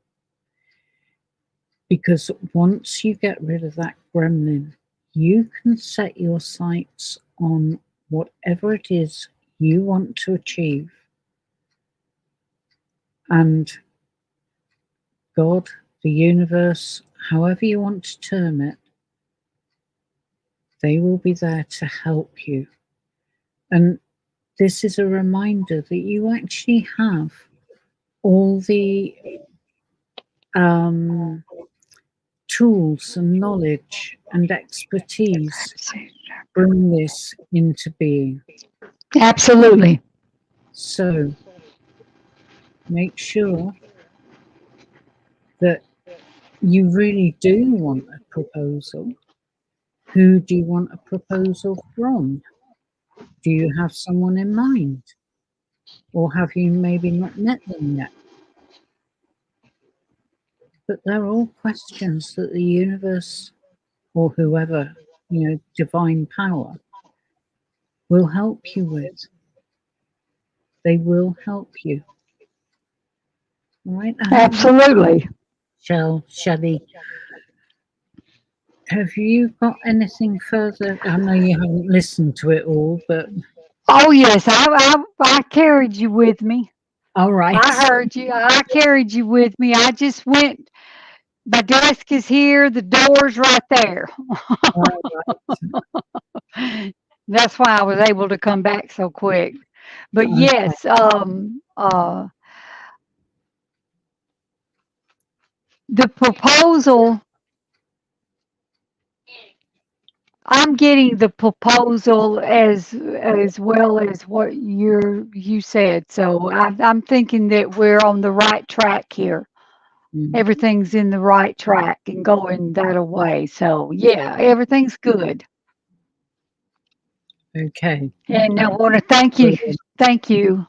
Because once you get rid of that gremlin, you can set your sights on whatever it is you want to achieve. And God, the universe, however you want to term it, they will be there to help you. And this is a reminder that you actually have all the tools and knowledge and expertise bring this into being. Absolutely. So make sure that you really do want a proposal. Who do you want a proposal from? Do you have someone in mind? Or have you maybe not met them yet? But they're all questions that the universe or whoever, divine power will help you with. They will help you. All right? Absolutely. Shelley, have you got anything further? I know you haven't listened to it all, but Oh yes, I carried you with me. all right. I heard you. I carried you with me. I just went. My desk is here. The door's right there. All That's why I was able to come back so quick. But right. yes, the proposal. I'm getting the proposal as well as what you said. So I'm thinking that we're on the right track here. Everything's in the right track and going that way. So yeah, everything's good. Okay. And I want to thank you. Thank you.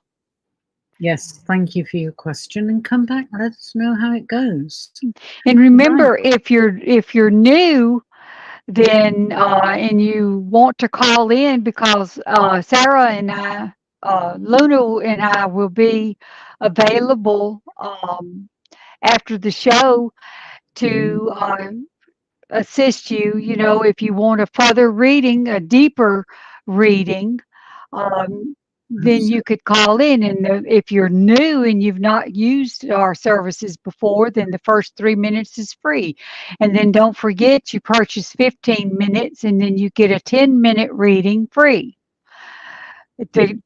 Yes, thank you for your question, and come back. Let us know how it goes. And remember, if you're new, then and you want to call in because Sarah and I, Luna and I will be available after the show to assist you. You know, if you want a further reading, a deeper reading, then you could call in. And if you're new and you've not used our services before, then the first 3 minutes is free. And then don't forget, you purchase 15 minutes and then you get a 10-minute reading free. To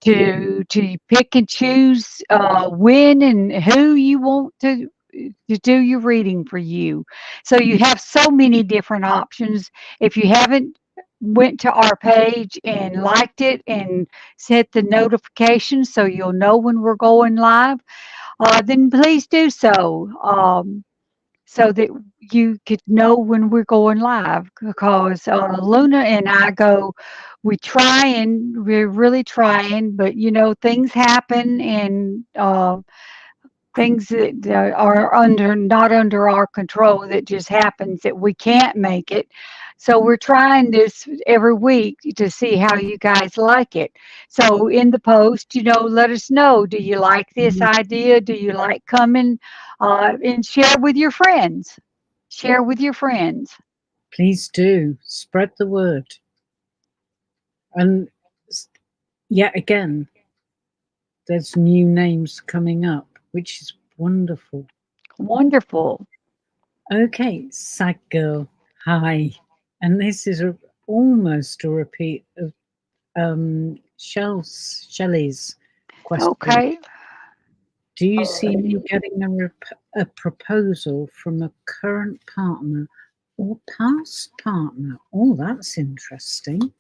pick and choose when and who you want to do your reading for you. So you have so many different options. If you haven't went to our page and liked it and set the notifications so you'll know when we're going live, then please do so. So that you could know when we're going live because Luna and I we're really trying, but things happen and things that are not under our control that just happens that we can't make it. So we're trying this every week to see how you guys like it. So in the post, let us know. Do you like this idea? Do you like coming? And share with your friends. Share with your friends. Please do spread the word. And yet again, there's new names coming up, which is wonderful. Wonderful. Okay, Sad Girl, hi. And this is almost a repeat of Shelley's question. Okay. Do you see me getting a proposal from a current partner or past partner? Oh, that's interesting.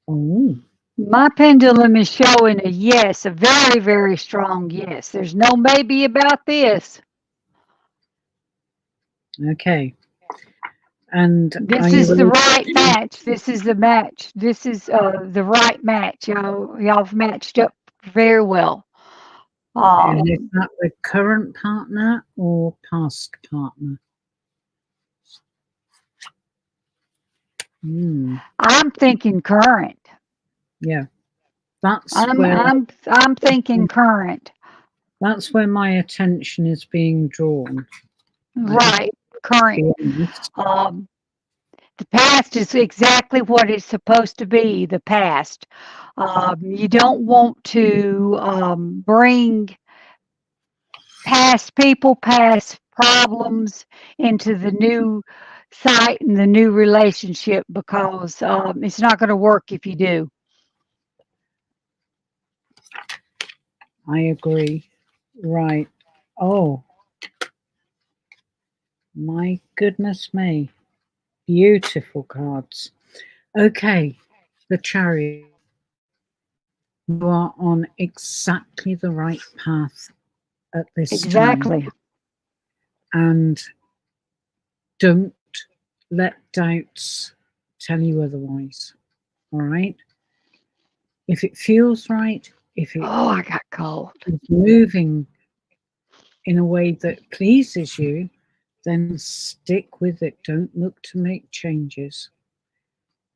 Oh. My pendulum is showing a yes, a very, very strong yes. There's no maybe about this. Okay. And this is the right match. This is the match. This is the right match. Y'all've matched up very well. And is that the current partner or past partner? I'm thinking current. Yeah, that's I'm thinking current. That's where my attention is being drawn. Right. Current. To be honest. The past is exactly what it's supposed to be, the past. You don't want to bring past people, past problems into the new site and the new relationship because it's not going to work if you do. I agree. Right. Oh, my goodness me. Beautiful cards. Okay, the Chariot. You are on exactly the right path at this time. Exactly. And don't let doubts tell you otherwise. All right? If it feels right, if it Oh, I got cold. is moving in a way that pleases you, then stick with it. Don't look to make changes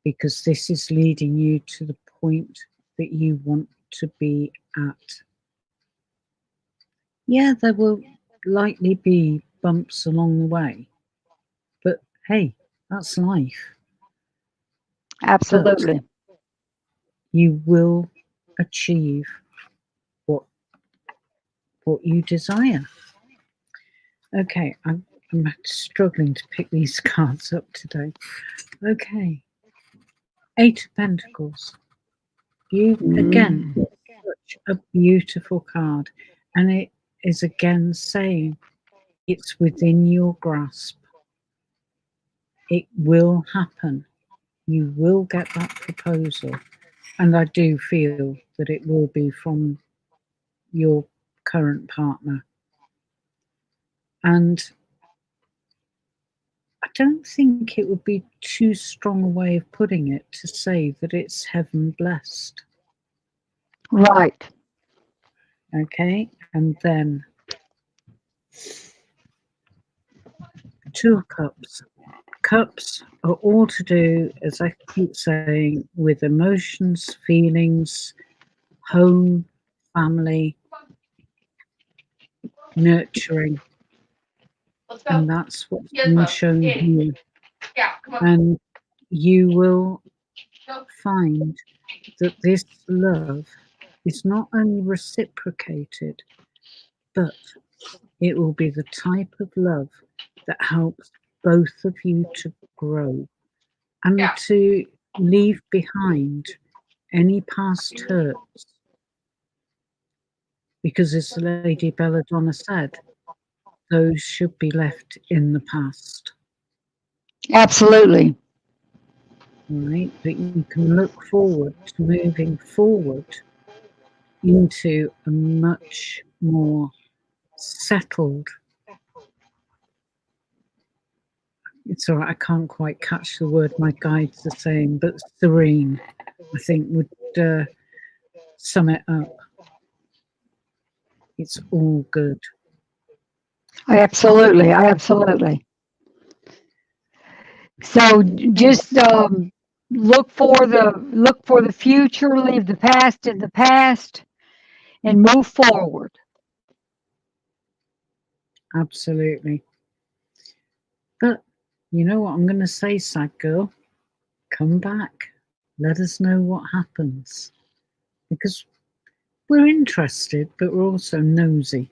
because this is leading you to the point that you want to be at. Yeah, there will likely be bumps along the way, but hey, that's life. But Absolutely. you will achieve what what you desire. Okay, I'm struggling to pick these cards up today. Okay, Eight of Pentacles. You again, such a beautiful card, and it is again saying it's within your grasp. It will happen. You will get that proposal, and I do feel that it will be from your current partner. And I don't think it would be too strong a way of putting it to say that it's heaven blessed. Right. Okay, and then Two of Cups. Cups are all to do, as I keep saying, with emotions, feelings, home, family, nurturing. And that's what's been shown here. And you will find that this love is not only reciprocated, but it will be the type of love that helps both of you to grow and to leave behind any past hurts. Because as Lady Bella Donna said, those should be left in the past. Absolutely. Right? But you can look forward to moving forward into a much more settled. It's all right, I can't quite catch the word my guides are saying, but serene, I think, would sum it up. It's all good. Absolutely. Absolutely. So just look for the future, leave the past in the past, and move forward. Absolutely. But you know what I'm going to say, sad girl? Come back. Let us know what happens. Because we're interested, but we're also nosy.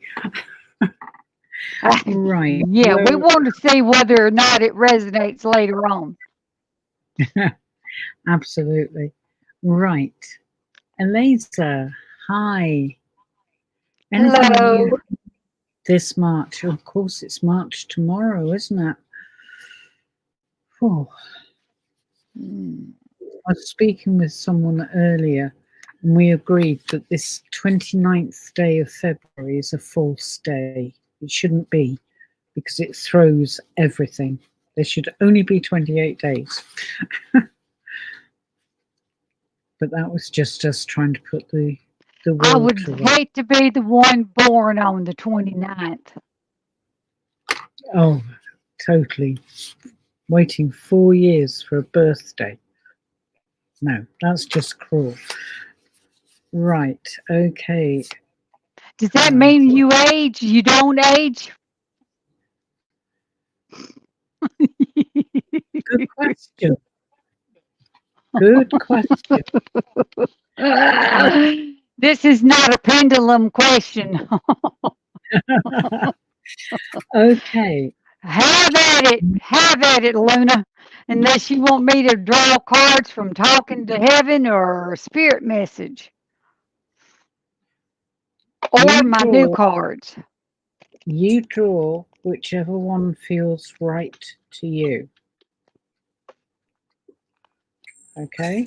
Right. Yeah, we want to see whether or not it resonates later on. Absolutely. Right. Eliza, hi. Anything Hello. new this March? Of course, it's March tomorrow, isn't it? Oh. I was speaking with someone earlier, and we agreed that this 29th day of February is a false day. It shouldn't be, because it throws everything. There should only be 28 days. But that was just us trying to put the world I would to right. hate to be the one born on the 29th. Oh, totally. Waiting 4 years for a birthday. No, that's just cruel. Right, okay. Does that mean you age? You don't age? Good question. Good question. This is not a pendulum question. Okay. Have at it, Luna. Unless you want me to draw cards from talking to heaven or a spirit message or You my new draw. cards. You draw whichever one feels right to you. Okay.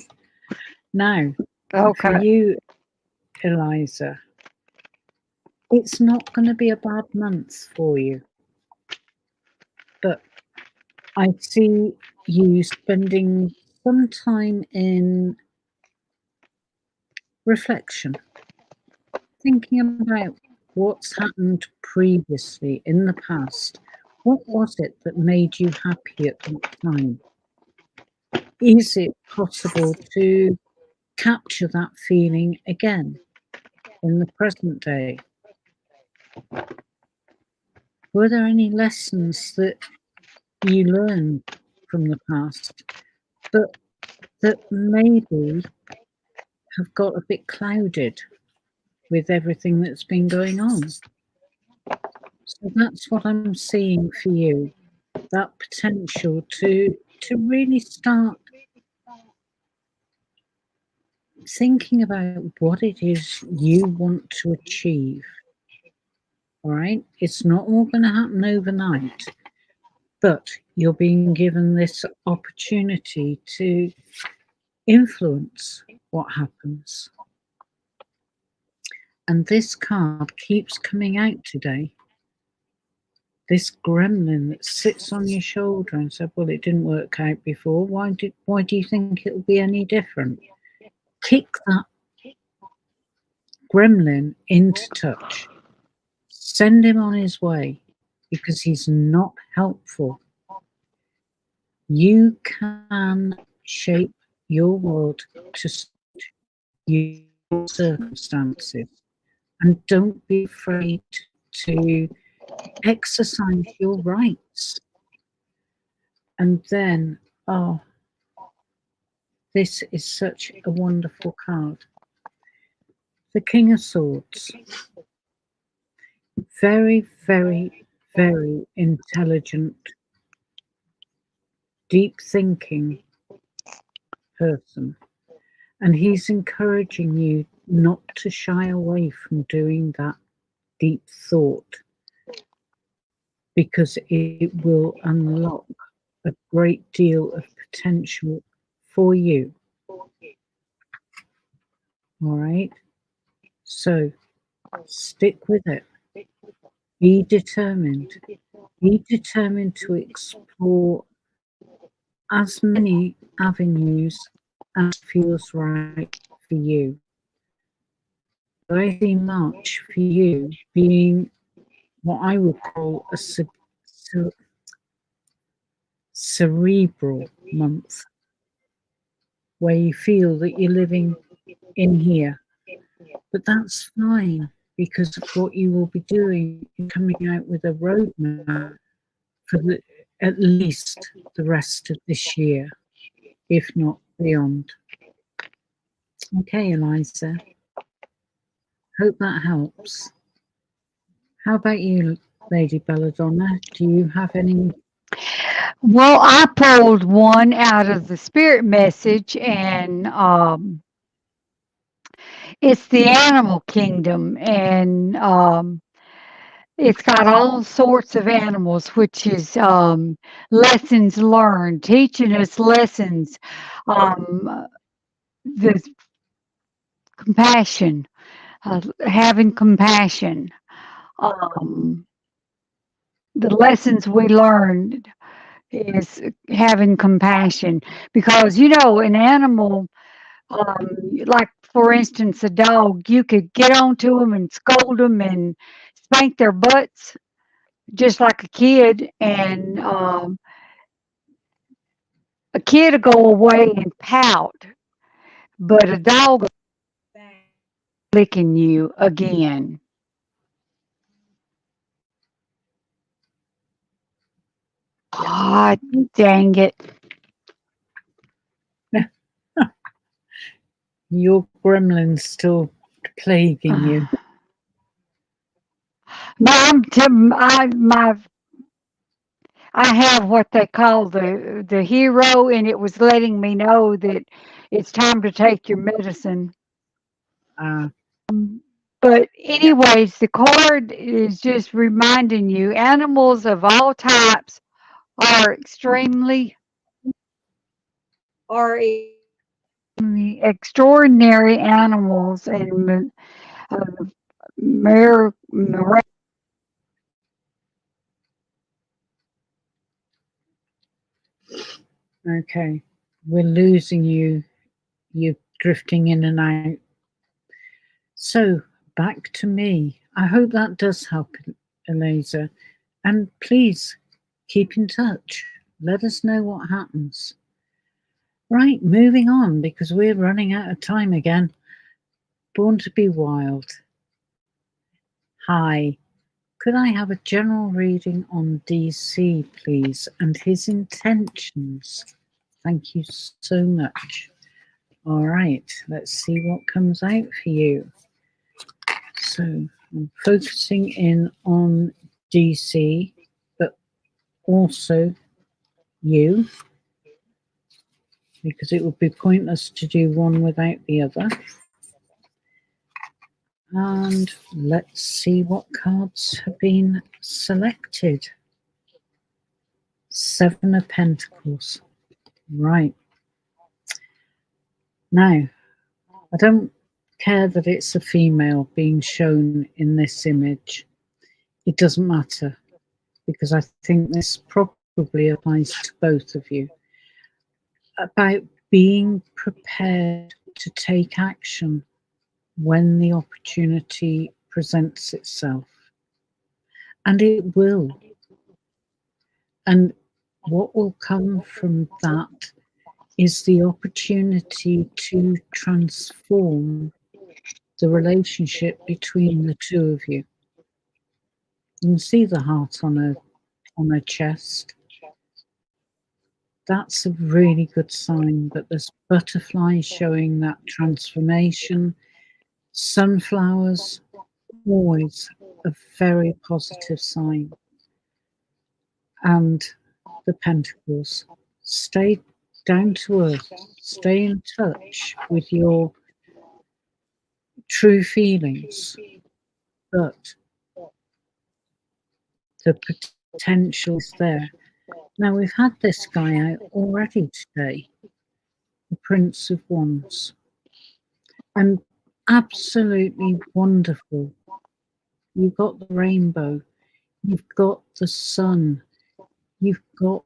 Now, for Okay. you, Eliza, it's not going to be a bad month for you, but I see you spending some time in reflection, thinking about what's happened previously in the past. What was it that made you happy at that time? Is it possible to capture that feeling again in the present day? Were there any lessons that you learned from the past, but that maybe have got a bit clouded with everything that's been going on? So that's what I'm seeing for you, that potential to really start thinking about what it is you want to achieve. All right, it's not all going to happen overnight, but you're being given this opportunity to influence what happens. And this card keeps coming out today. This gremlin that sits on your shoulder and said, well, it didn't work out before. Why do you think it'll be any different? Kick that gremlin into touch. Send him on his way because he's not helpful. You can shape your world to suit your circumstances, and don't be afraid to exercise your rights. And then, oh, this is such a wonderful card. The King of Swords. Very, very, very intelligent, deep thinking person. And he's encouraging you not to shy away from doing that deep thought, because it will unlock a great deal of potential for you. All right. So stick with it. Be determined. Be determined to explore as many avenues as feels right for you. I see March for you being what I would call a cerebral month, where you feel that you're living in here. But that's fine, because what you will be doing is coming out with a roadmap for at least the rest of this year, if not beyond. Okay, Eliza. Hope that helps. How about you, Lady Bella Donna? Do you have any? Well, I pulled one out of the spirit message, and it's the animal kingdom, and it's got all sorts of animals, which is lessons learned, teaching us lessons, the compassion, having compassion, um, the lessons we learned is having compassion, because an animal, like for instance a dog, you could get onto them and scold them and spank their butts just like a kid, and a kid will go away and pout, but a dog will licking you again. God dang it. Your gremlin's still plaguing you. No, I have what they call the hero, and it was letting me know that it's time to take your medicine. Uh, But yeah. anyways, the card is just reminding you animals of all types are are extraordinary animals and uh, mir- mir- Okay. We're losing you. You're drifting in and out. So back to me. I hope that does help, Eliza. And please keep in touch. Let us know what happens. Right, moving on because we're running out of time again. Born to be Wild. Hi. Could I have a general reading on DC, please, and his intentions? Thank you so much. All right, let's see what comes out for you. So I'm focusing in on DC, but also you, because it would be pointless to do one without the other. And let's see what cards have been selected. Seven of Pentacles. Right. Now, I don't care that it's a female being shown in this image. It doesn't matter because I think this probably applies to both of you. About being prepared to take action when the opportunity presents itself. And it will. And what will come from that is the opportunity to transform the relationship between the two of you. You can see the heart on her chest. That's a really good sign, but there's butterflies showing that transformation. Sunflowers, always a very positive sign. And the Pentacles. Stay down to earth. Stay in touch with your true feelings, but the potential is there. Now, we've had this guy out already today, the Prince of Wands, and absolutely wonderful. You've got the rainbow, you've got the sun, you've got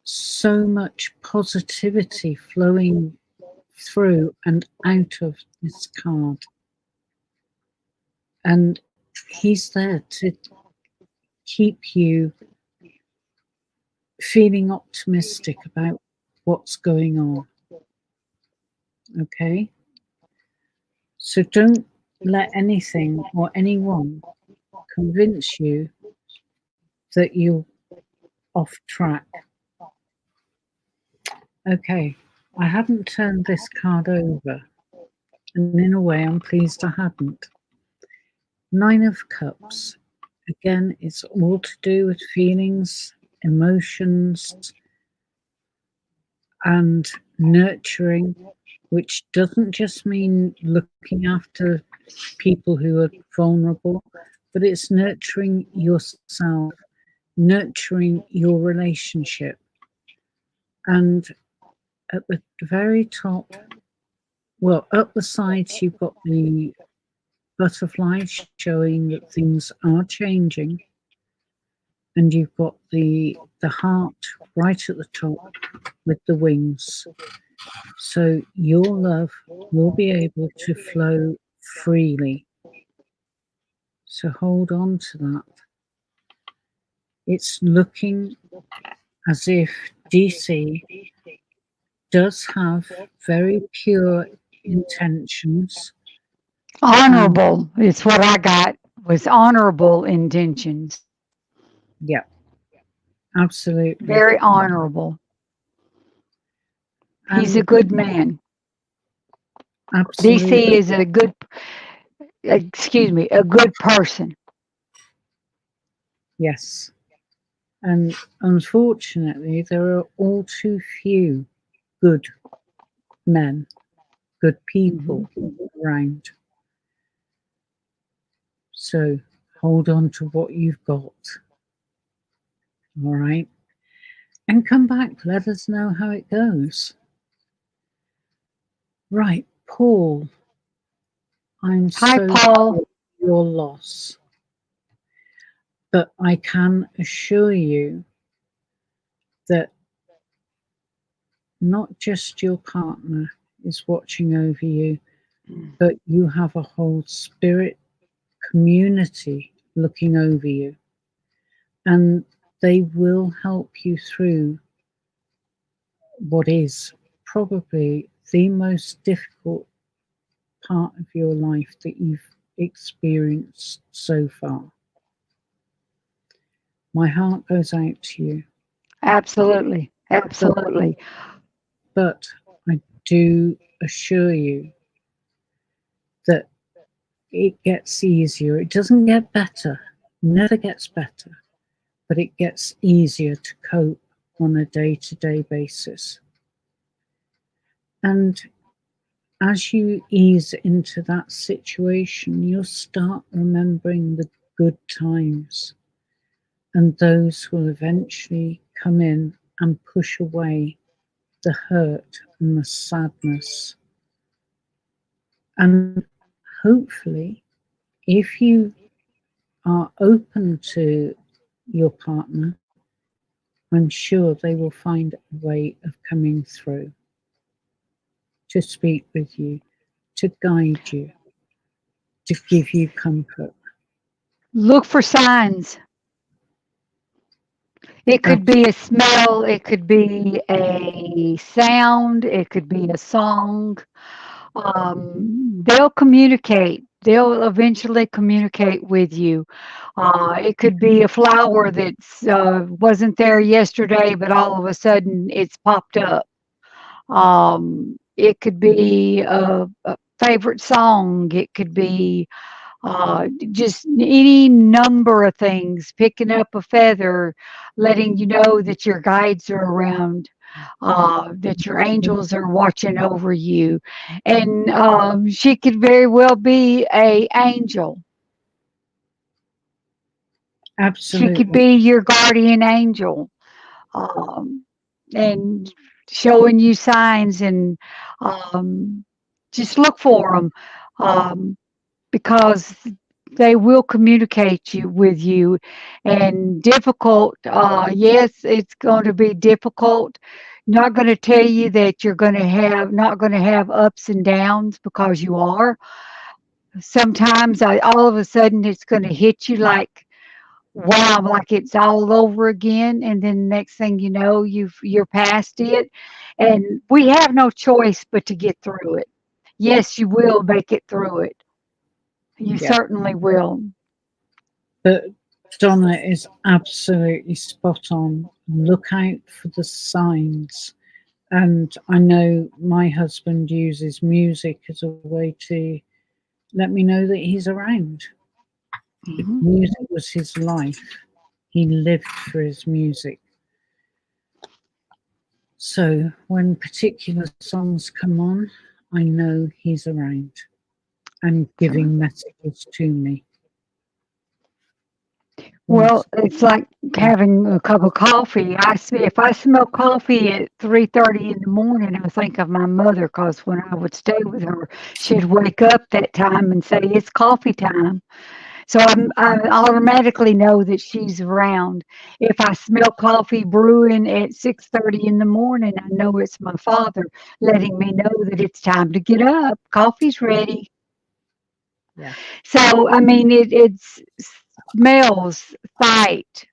so much positivity flowing through and out of this card. And he's there to keep you feeling optimistic about what's going on. Okay? So don't let anything or anyone convince you that you're off track. Okay, I hadn't turned this card over, and in a way, I'm pleased I hadn't. Nine of Cups. Again, it's all to do with feelings, emotions, and nurturing, which doesn't just mean looking after people who are vulnerable, but it's nurturing yourself, nurturing your relationship. And at the very top, well, up the sides, you've got the butterflies showing that things are changing. And you've got the heart right at the top with the wings. So your love will be able to flow freely. So hold on to that. It's looking as if DC does have very pure intentions. honorable. It's what I got was honorable intentions. Yeah. Absolutely. Very honorable. He's a And good man. DC absolutely, is a good, excuse me, a good person. yes. And unfortunately, there are all too few good men, good Hmm. people around. So hold on to what you've got. All right. And come back. Let us know how it goes. Right. Paul, I'm Hi, so Paul. sorry for your loss, but I can assure you that not just your partner is watching over you, but you have a whole spirit community looking over you, and they will help you through what is probably the most difficult part of your life that you've experienced so far. My heart goes out to you, Absolutely. but Absolutely. but I do assure you that it gets easier. It doesn't get better, never gets better, but it gets easier to cope on a day-to-day basis. And as you ease into that situation, you'll start remembering the good times, and those will eventually come in and push away the hurt and the sadness. And hopefully, if you are open to your partner, I'm sure they will find a way of coming through to speak with you, to guide you, to give you comfort. Look for signs. It could be a smell, it could be a sound, it could be a song. They'll communicate. They'll eventually communicate with you. It could be a flower that's wasn't there yesterday, but all of a sudden it's popped up. It could be a favorite song. It could be just any number of things, picking up a feather, letting you know that your guides are around, that your angels are watching over you. And she could very well be a angel. She could Absolutely. be your guardian angel, um, and showing you signs, and um, just look for them. Um, because they will communicate with you. And difficult, yes, it's going to be difficult. Not going to tell you that you're going to have not going to have ups and downs, because you are. Sometimes all of a sudden it's going to hit you like wow, like it's all over again, and then next thing you know, you're past it, and we have no choice but to get through it. Yes, you will make it through it. You Yeah. certainly will. But Donna is absolutely spot on. Look out for the signs. And I know my husband uses music as a way to let me know that he's around. Mhm. Music was his life. He lived for his music. So when particular songs come on, I know he's around and So, giving messages to me. well, Once, it's like having a cup of coffee. If I smell coffee at 3:30 in the morning, I think of my mother, because when I would stay with her, she'd wake up that time and say, "It's coffee time." So I automatically know that she's around. If I smell coffee brewing at 6:30 in the morning, I know it's my father letting me know that it's time to get up. Coffee's ready. yeah, So I mean, it smells, sight.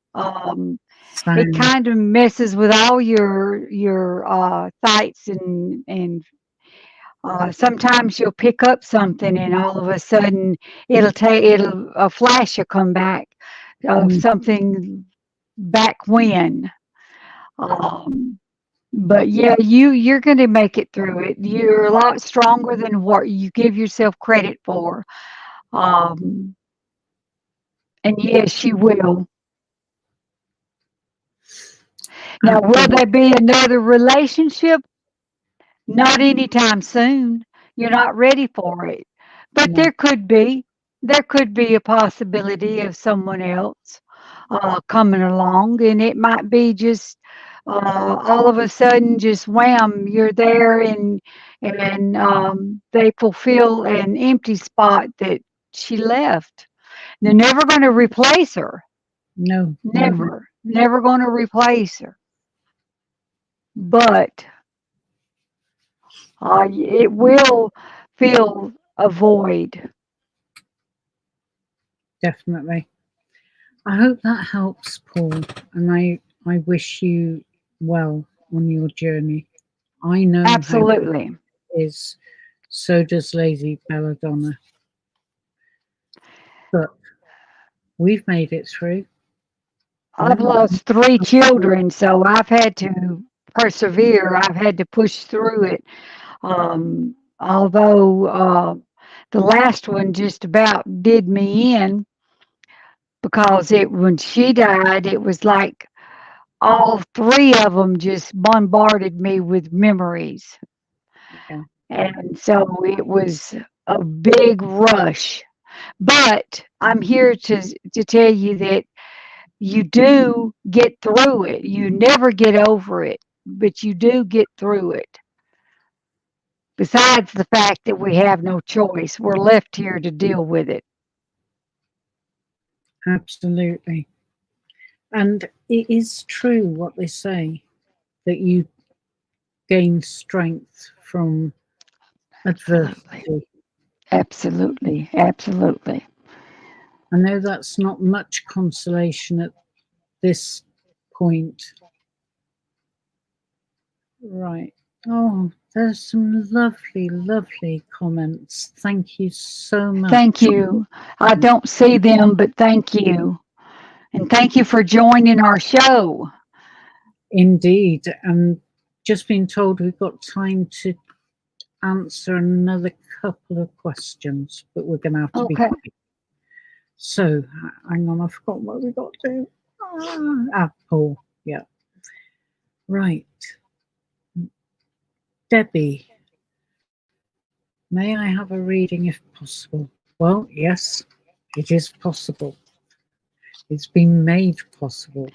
It sound, kind of messes with all your sights, and sometimes you'll pick up something, and all of a sudden it'll a flash will come back of mm, something back when. But yeah, you're going to make it through it. You're a lot stronger than what you give yourself credit for. Um, and yes, you will. Now, will Absolutely. there be another relationship? Not anytime soon. You're not ready for it. But No, there could be. There could be a possibility of someone else coming along, and it might be just all of a sudden, just wham, you're there, and they fulfill an empty spot that she left. They're never going to replace her. no, no, Never, never going to replace her. But it will fill a void. definitely. I hope that helps, Paul, and I wish you well on your journey. I know how it Absolutely. is. So does Lazy Belladonna. But we've made it through. I've lost three children, so I've had to persevere. I've had to push through it. Although the last one just about did me in because it when she died, it was like all three of them just bombarded me with memories. Yeah, And so it was a big rush. But I'm here to tell you that you do get through it. You never get over it, but you do get through it. Besides the fact that we have no choice, we're left here to deal with it. absolutely. And it is true what they say that you gain strength from Absolutely. adversity. Absolutely. Absolutely. I know that's not much consolation at this point. Right. Oh, there's some lovely, lovely comments. Thank you so Thank much. you. I don't see them, but thank you. And thank you for joining our show. Indeed. And just been told we've got time to answer another couple of questions, but we're going to have to be Okay. quick. So, hang on, I forgot what we got to do. Paul. Yeah. Right. Debbie, may I have a reading if possible? Well, yes, it is possible. It's been made possible.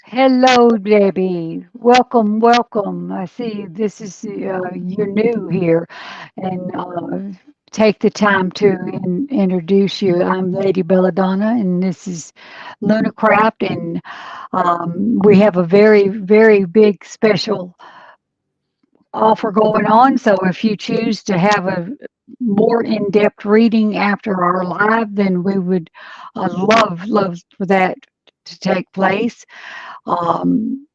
Hello, Debbie. Welcome, welcome. I see this is you're new here, and take the time to introduce you. I'm Lady Bella Donna, and this is Lunarcraft, and we have a very, very big special offer going on. So if you choose to have a more in-depth reading after our live, then we would love for that to take place. Um,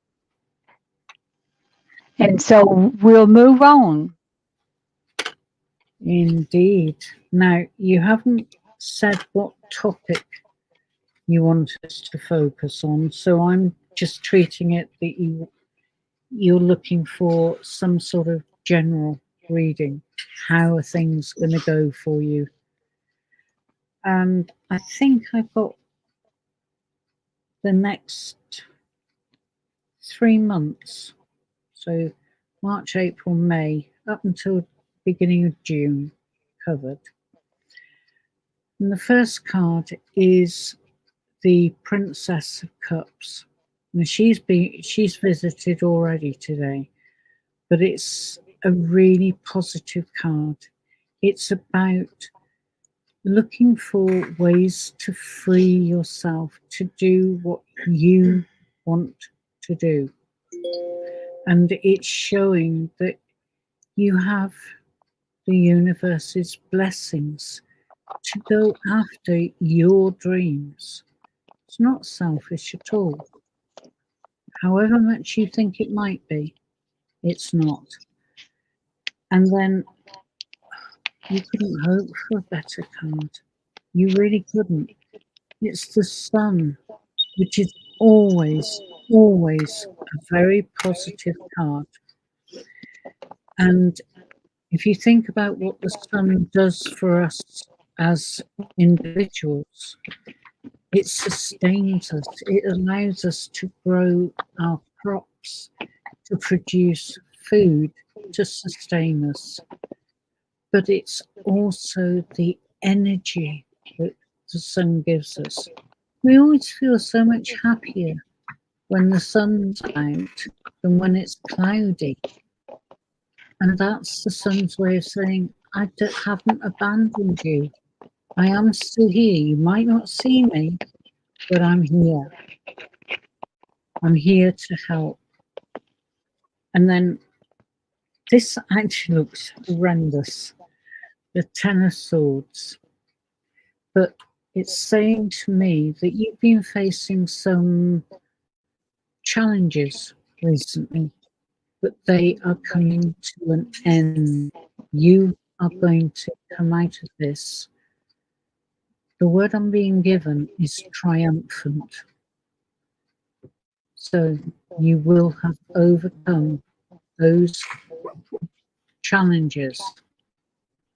and so we'll move on. Indeed. Now, you haven't said what topic you want us to focus on, so I'm just treating it that you're looking for some sort of general reading. How are things going to go for you? And I think I've got the next 3 months. So March, April, May, up until beginning of June covered. And the first card is the Princess of Cups. Now she's visited already today, but it's a really positive card. It's about looking for ways to free yourself to do what you want to do. And it's showing that you have the universe's blessings to go after your dreams. It's not selfish at all. However much you think it might be, it's not. And then you couldn't hope for a better card. You really couldn't. It's the sun, which is always, always a very positive card. And if you think about what the sun does for us as individuals, it sustains us, it allows us to grow our crops, to produce food to sustain us. But it's also the energy that the sun gives us. We always feel so much happier when the sun's out than when it's cloudy. And that's the sun's way of saying, haven't abandoned you. I am still here. You might not see me, but I'm here. I'm here to help. And then this actually looks horrendous. The Ten of Swords. But it's saying to me that you've been facing some challenges recently, but they are coming to an end. You are going to come out of this. The word I'm being given is triumphant. So you will have overcome those challenges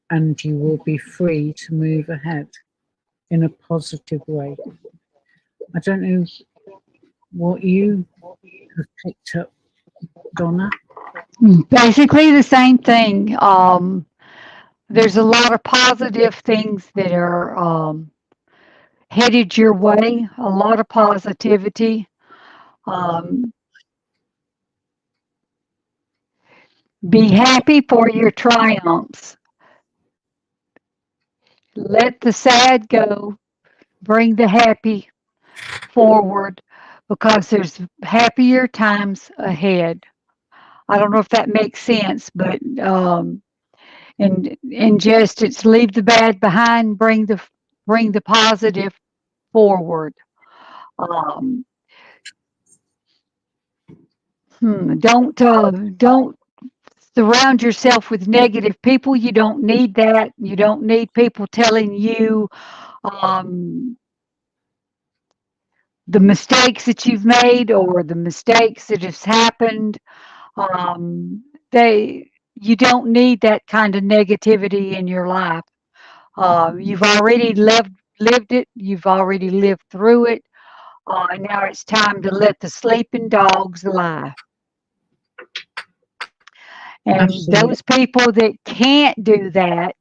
and you will be free to move ahead in a positive way. I don't know what you have picked up, Donna. Basically the same thing. There's a lot of positive things that are headed your way, a lot of positivity. Be happy for your triumphs. Let the sad go, bring the happy forward because there's happier times ahead. I don't know if that makes sense, but and just it's leave the bad behind, bring the positive forward. Um, don't surround yourself with negative people. You don't need that. You don't need people telling you the mistakes that you've made or the mistakes that has happened. They you don't need that kind of negativity in your life. You've already lived it. You've already lived through it. Now it's time to let the sleeping dogs lie. And Absolutely. those people that can't do that,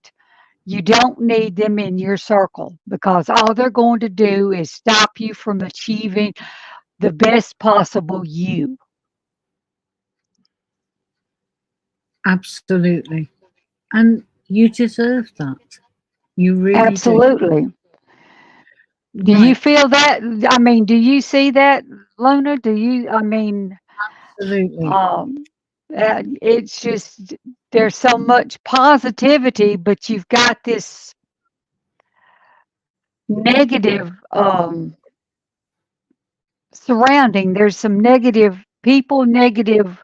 you don't need them in your circle because all they're going to do is stop you from achieving the best possible you. Absolutely. And you deserve that. You really do. Absolutely. Do you Right. feel that? I mean, do you see that, Luna? Do you? I mean, Absolutely. it's just there's so much positivity, but you've got this negative surrounding. There's some negative people, negative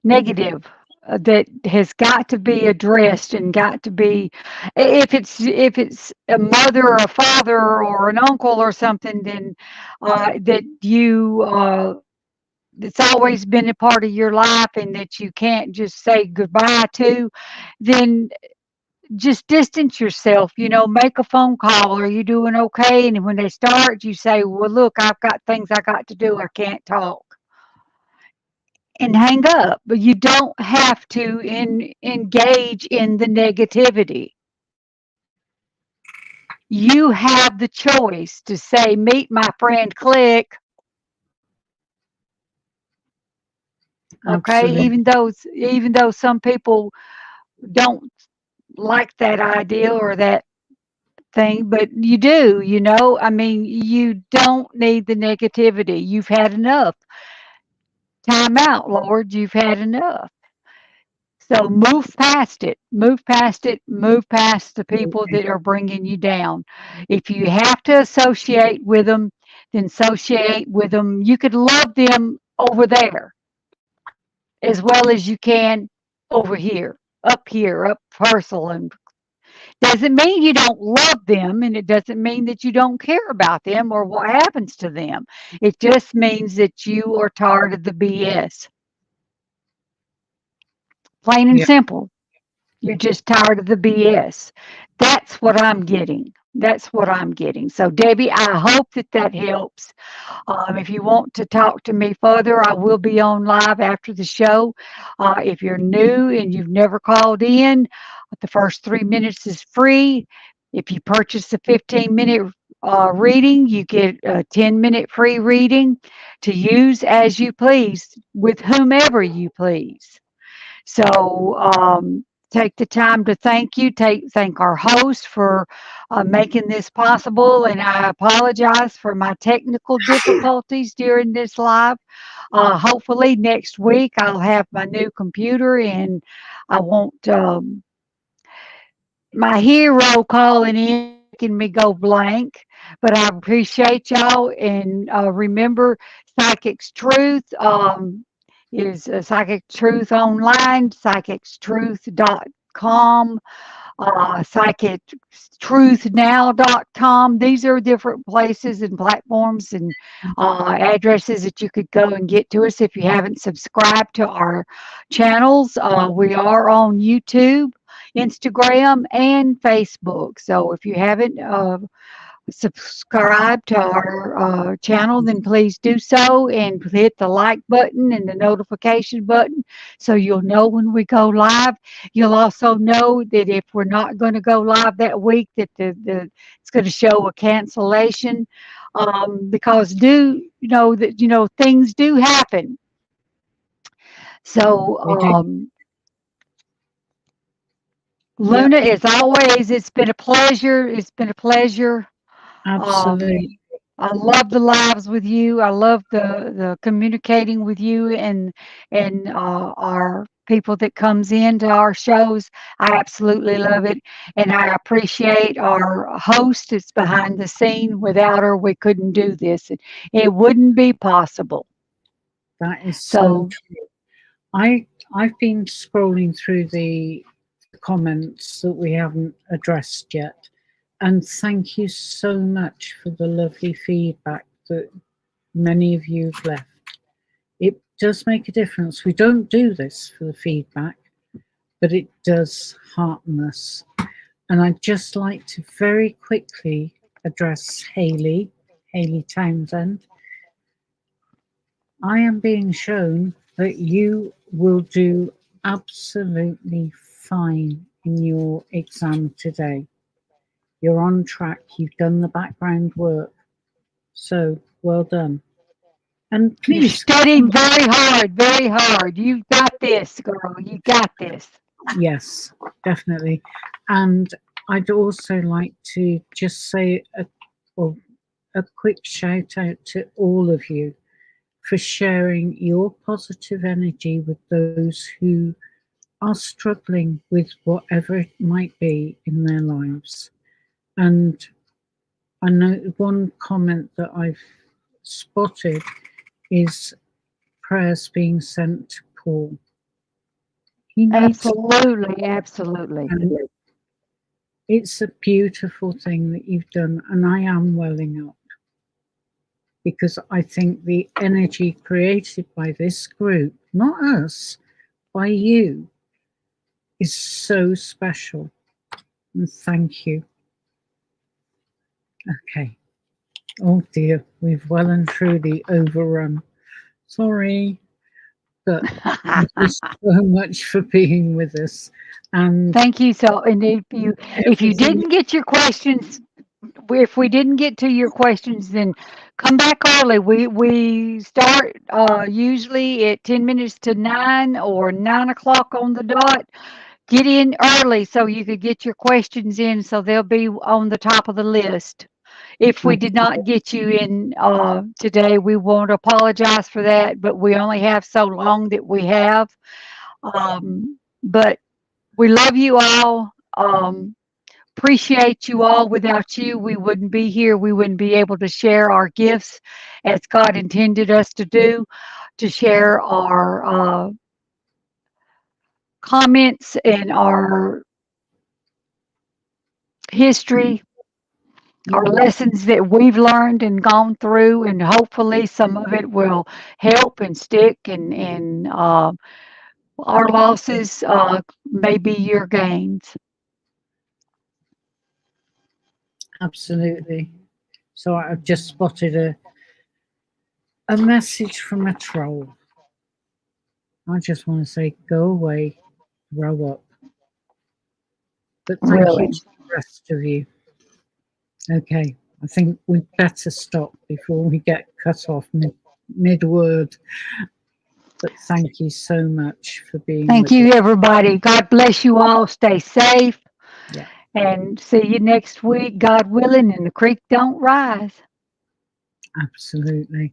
that has got to be addressed and got to be. If it's a mother or a father or an uncle or something, then that you. It's always been a part of your life and that you can't just say goodbye to, then just distance yourself, make a phone call. Are you doing okay? And when they start, you say, well, look, I've got things I got to do. I can't talk. And hang up. But you don't have to engage in the negativity. You have the choice to say, meet my friend, click. Okay, Absolutely. even though some people don't like that idea or that thing, but you do, I mean, you don't need the negativity. You've had enough. Time out, Lord. You've had enough. So move past it. Move past it. Move past the people that are bringing you down. If you have to associate with them, then associate with them. You could love them over there as well as you can over here, up Purcell and Doesn't mean you don't love them, and it doesn't mean that you don't care about them or what happens to them. It just means that you are tired of the BS. Plain and Yeah. simple. You're just tired of the BS. That's what I'm getting. That's what I'm getting. So, Debbie, I hope that that helps. If you want to talk to me further, I will be on live after the show. If you're new and you've never called in, the first 3 minutes is free. If you purchase a 15-minute reading, you get a 10-minute free reading to use as you please with whomever you please. So take the time to thank you. Thank our host for making this possible. And I apologize for my technical difficulties during this live. Hopefully next week I'll have my new computer and I won't. My hero calling in is making me go blank, but I appreciate y'all. And remember, Psychic's Truth is Psychic Truth Online, psychicstruth.com, psychictruthnow.com. These are different places and platforms and addresses that you could go and get to us if you haven't subscribed to our channels. We are on YouTube, Instagram, and Facebook. So if you haven't subscribe to our channel, then please do so and hit the like button and the notification button so you'll know when we go live. You'll also know that if we're not going to go live that week, that it's going to show a cancellation because things do happen. So We do. Yeah. Luna, as always, it's been a pleasure. It's been a pleasure. Absolutely. I love the lives with you. I love the communicating with you and our people that comes into our shows. I absolutely love it, and I appreciate our host that's behind the scene. Without her, we couldn't do this. It wouldn't be possible. That is so So true. I've been scrolling through the comments that we haven't addressed yet, and thank you so much for the lovely feedback that many of you have left. It does make a difference. We don't do this for the feedback, but it does hearten us. And I'd just like to very quickly address Haley Townsend. I am being shown that you will do absolutely fine in your exam today. You're on track. You've done the background work. So well done. And you're please, studying very hard, very hard. You got this, girl. You got this. yes, definitely. And I'd also like to just say well, a quick shout out to all of you for sharing your positive energy with those who are struggling with whatever it might be in their lives. And I know one comment that I've spotted is prayers being sent to Paul. He needs, Absolutely, absolutely. and it's a beautiful thing that you've done, and I am welling up because I think the energy created by this group, not us, by you, is so special. And thank you. Okay. Oh dear, we've well and truly overrun. Sorry, but thank you so much for being with us. And Thank you. So, and if you everything, didn't get your questions, if we didn't get to your questions, then come back early. We start usually at 10 minutes to 9 or 9 o'clock on the dot. Get in early so you could get your questions in, so they'll be on the top of the list. If we did not get you in today, we won't apologize for that, but we only have so long that we have. But we love you all. Appreciate you all. Without you, we wouldn't be here. We wouldn't be able to share our gifts as God intended us to do, to share our comments and our history or lessons that we've learned and gone through, and hopefully some of it will help and stick, and our losses may be your gains. Absolutely. So I've just spotted a message from a troll. I just want to say, go away, grow up. But thank you Really. to the rest of you. Okay, I think we'd better stop before we get cut off mid word. But thank you so much for being Thank with you, us. everybody. God bless you all. Stay safe. Yeah. And see you next week, God willing, and the creek don't rise. Absolutely.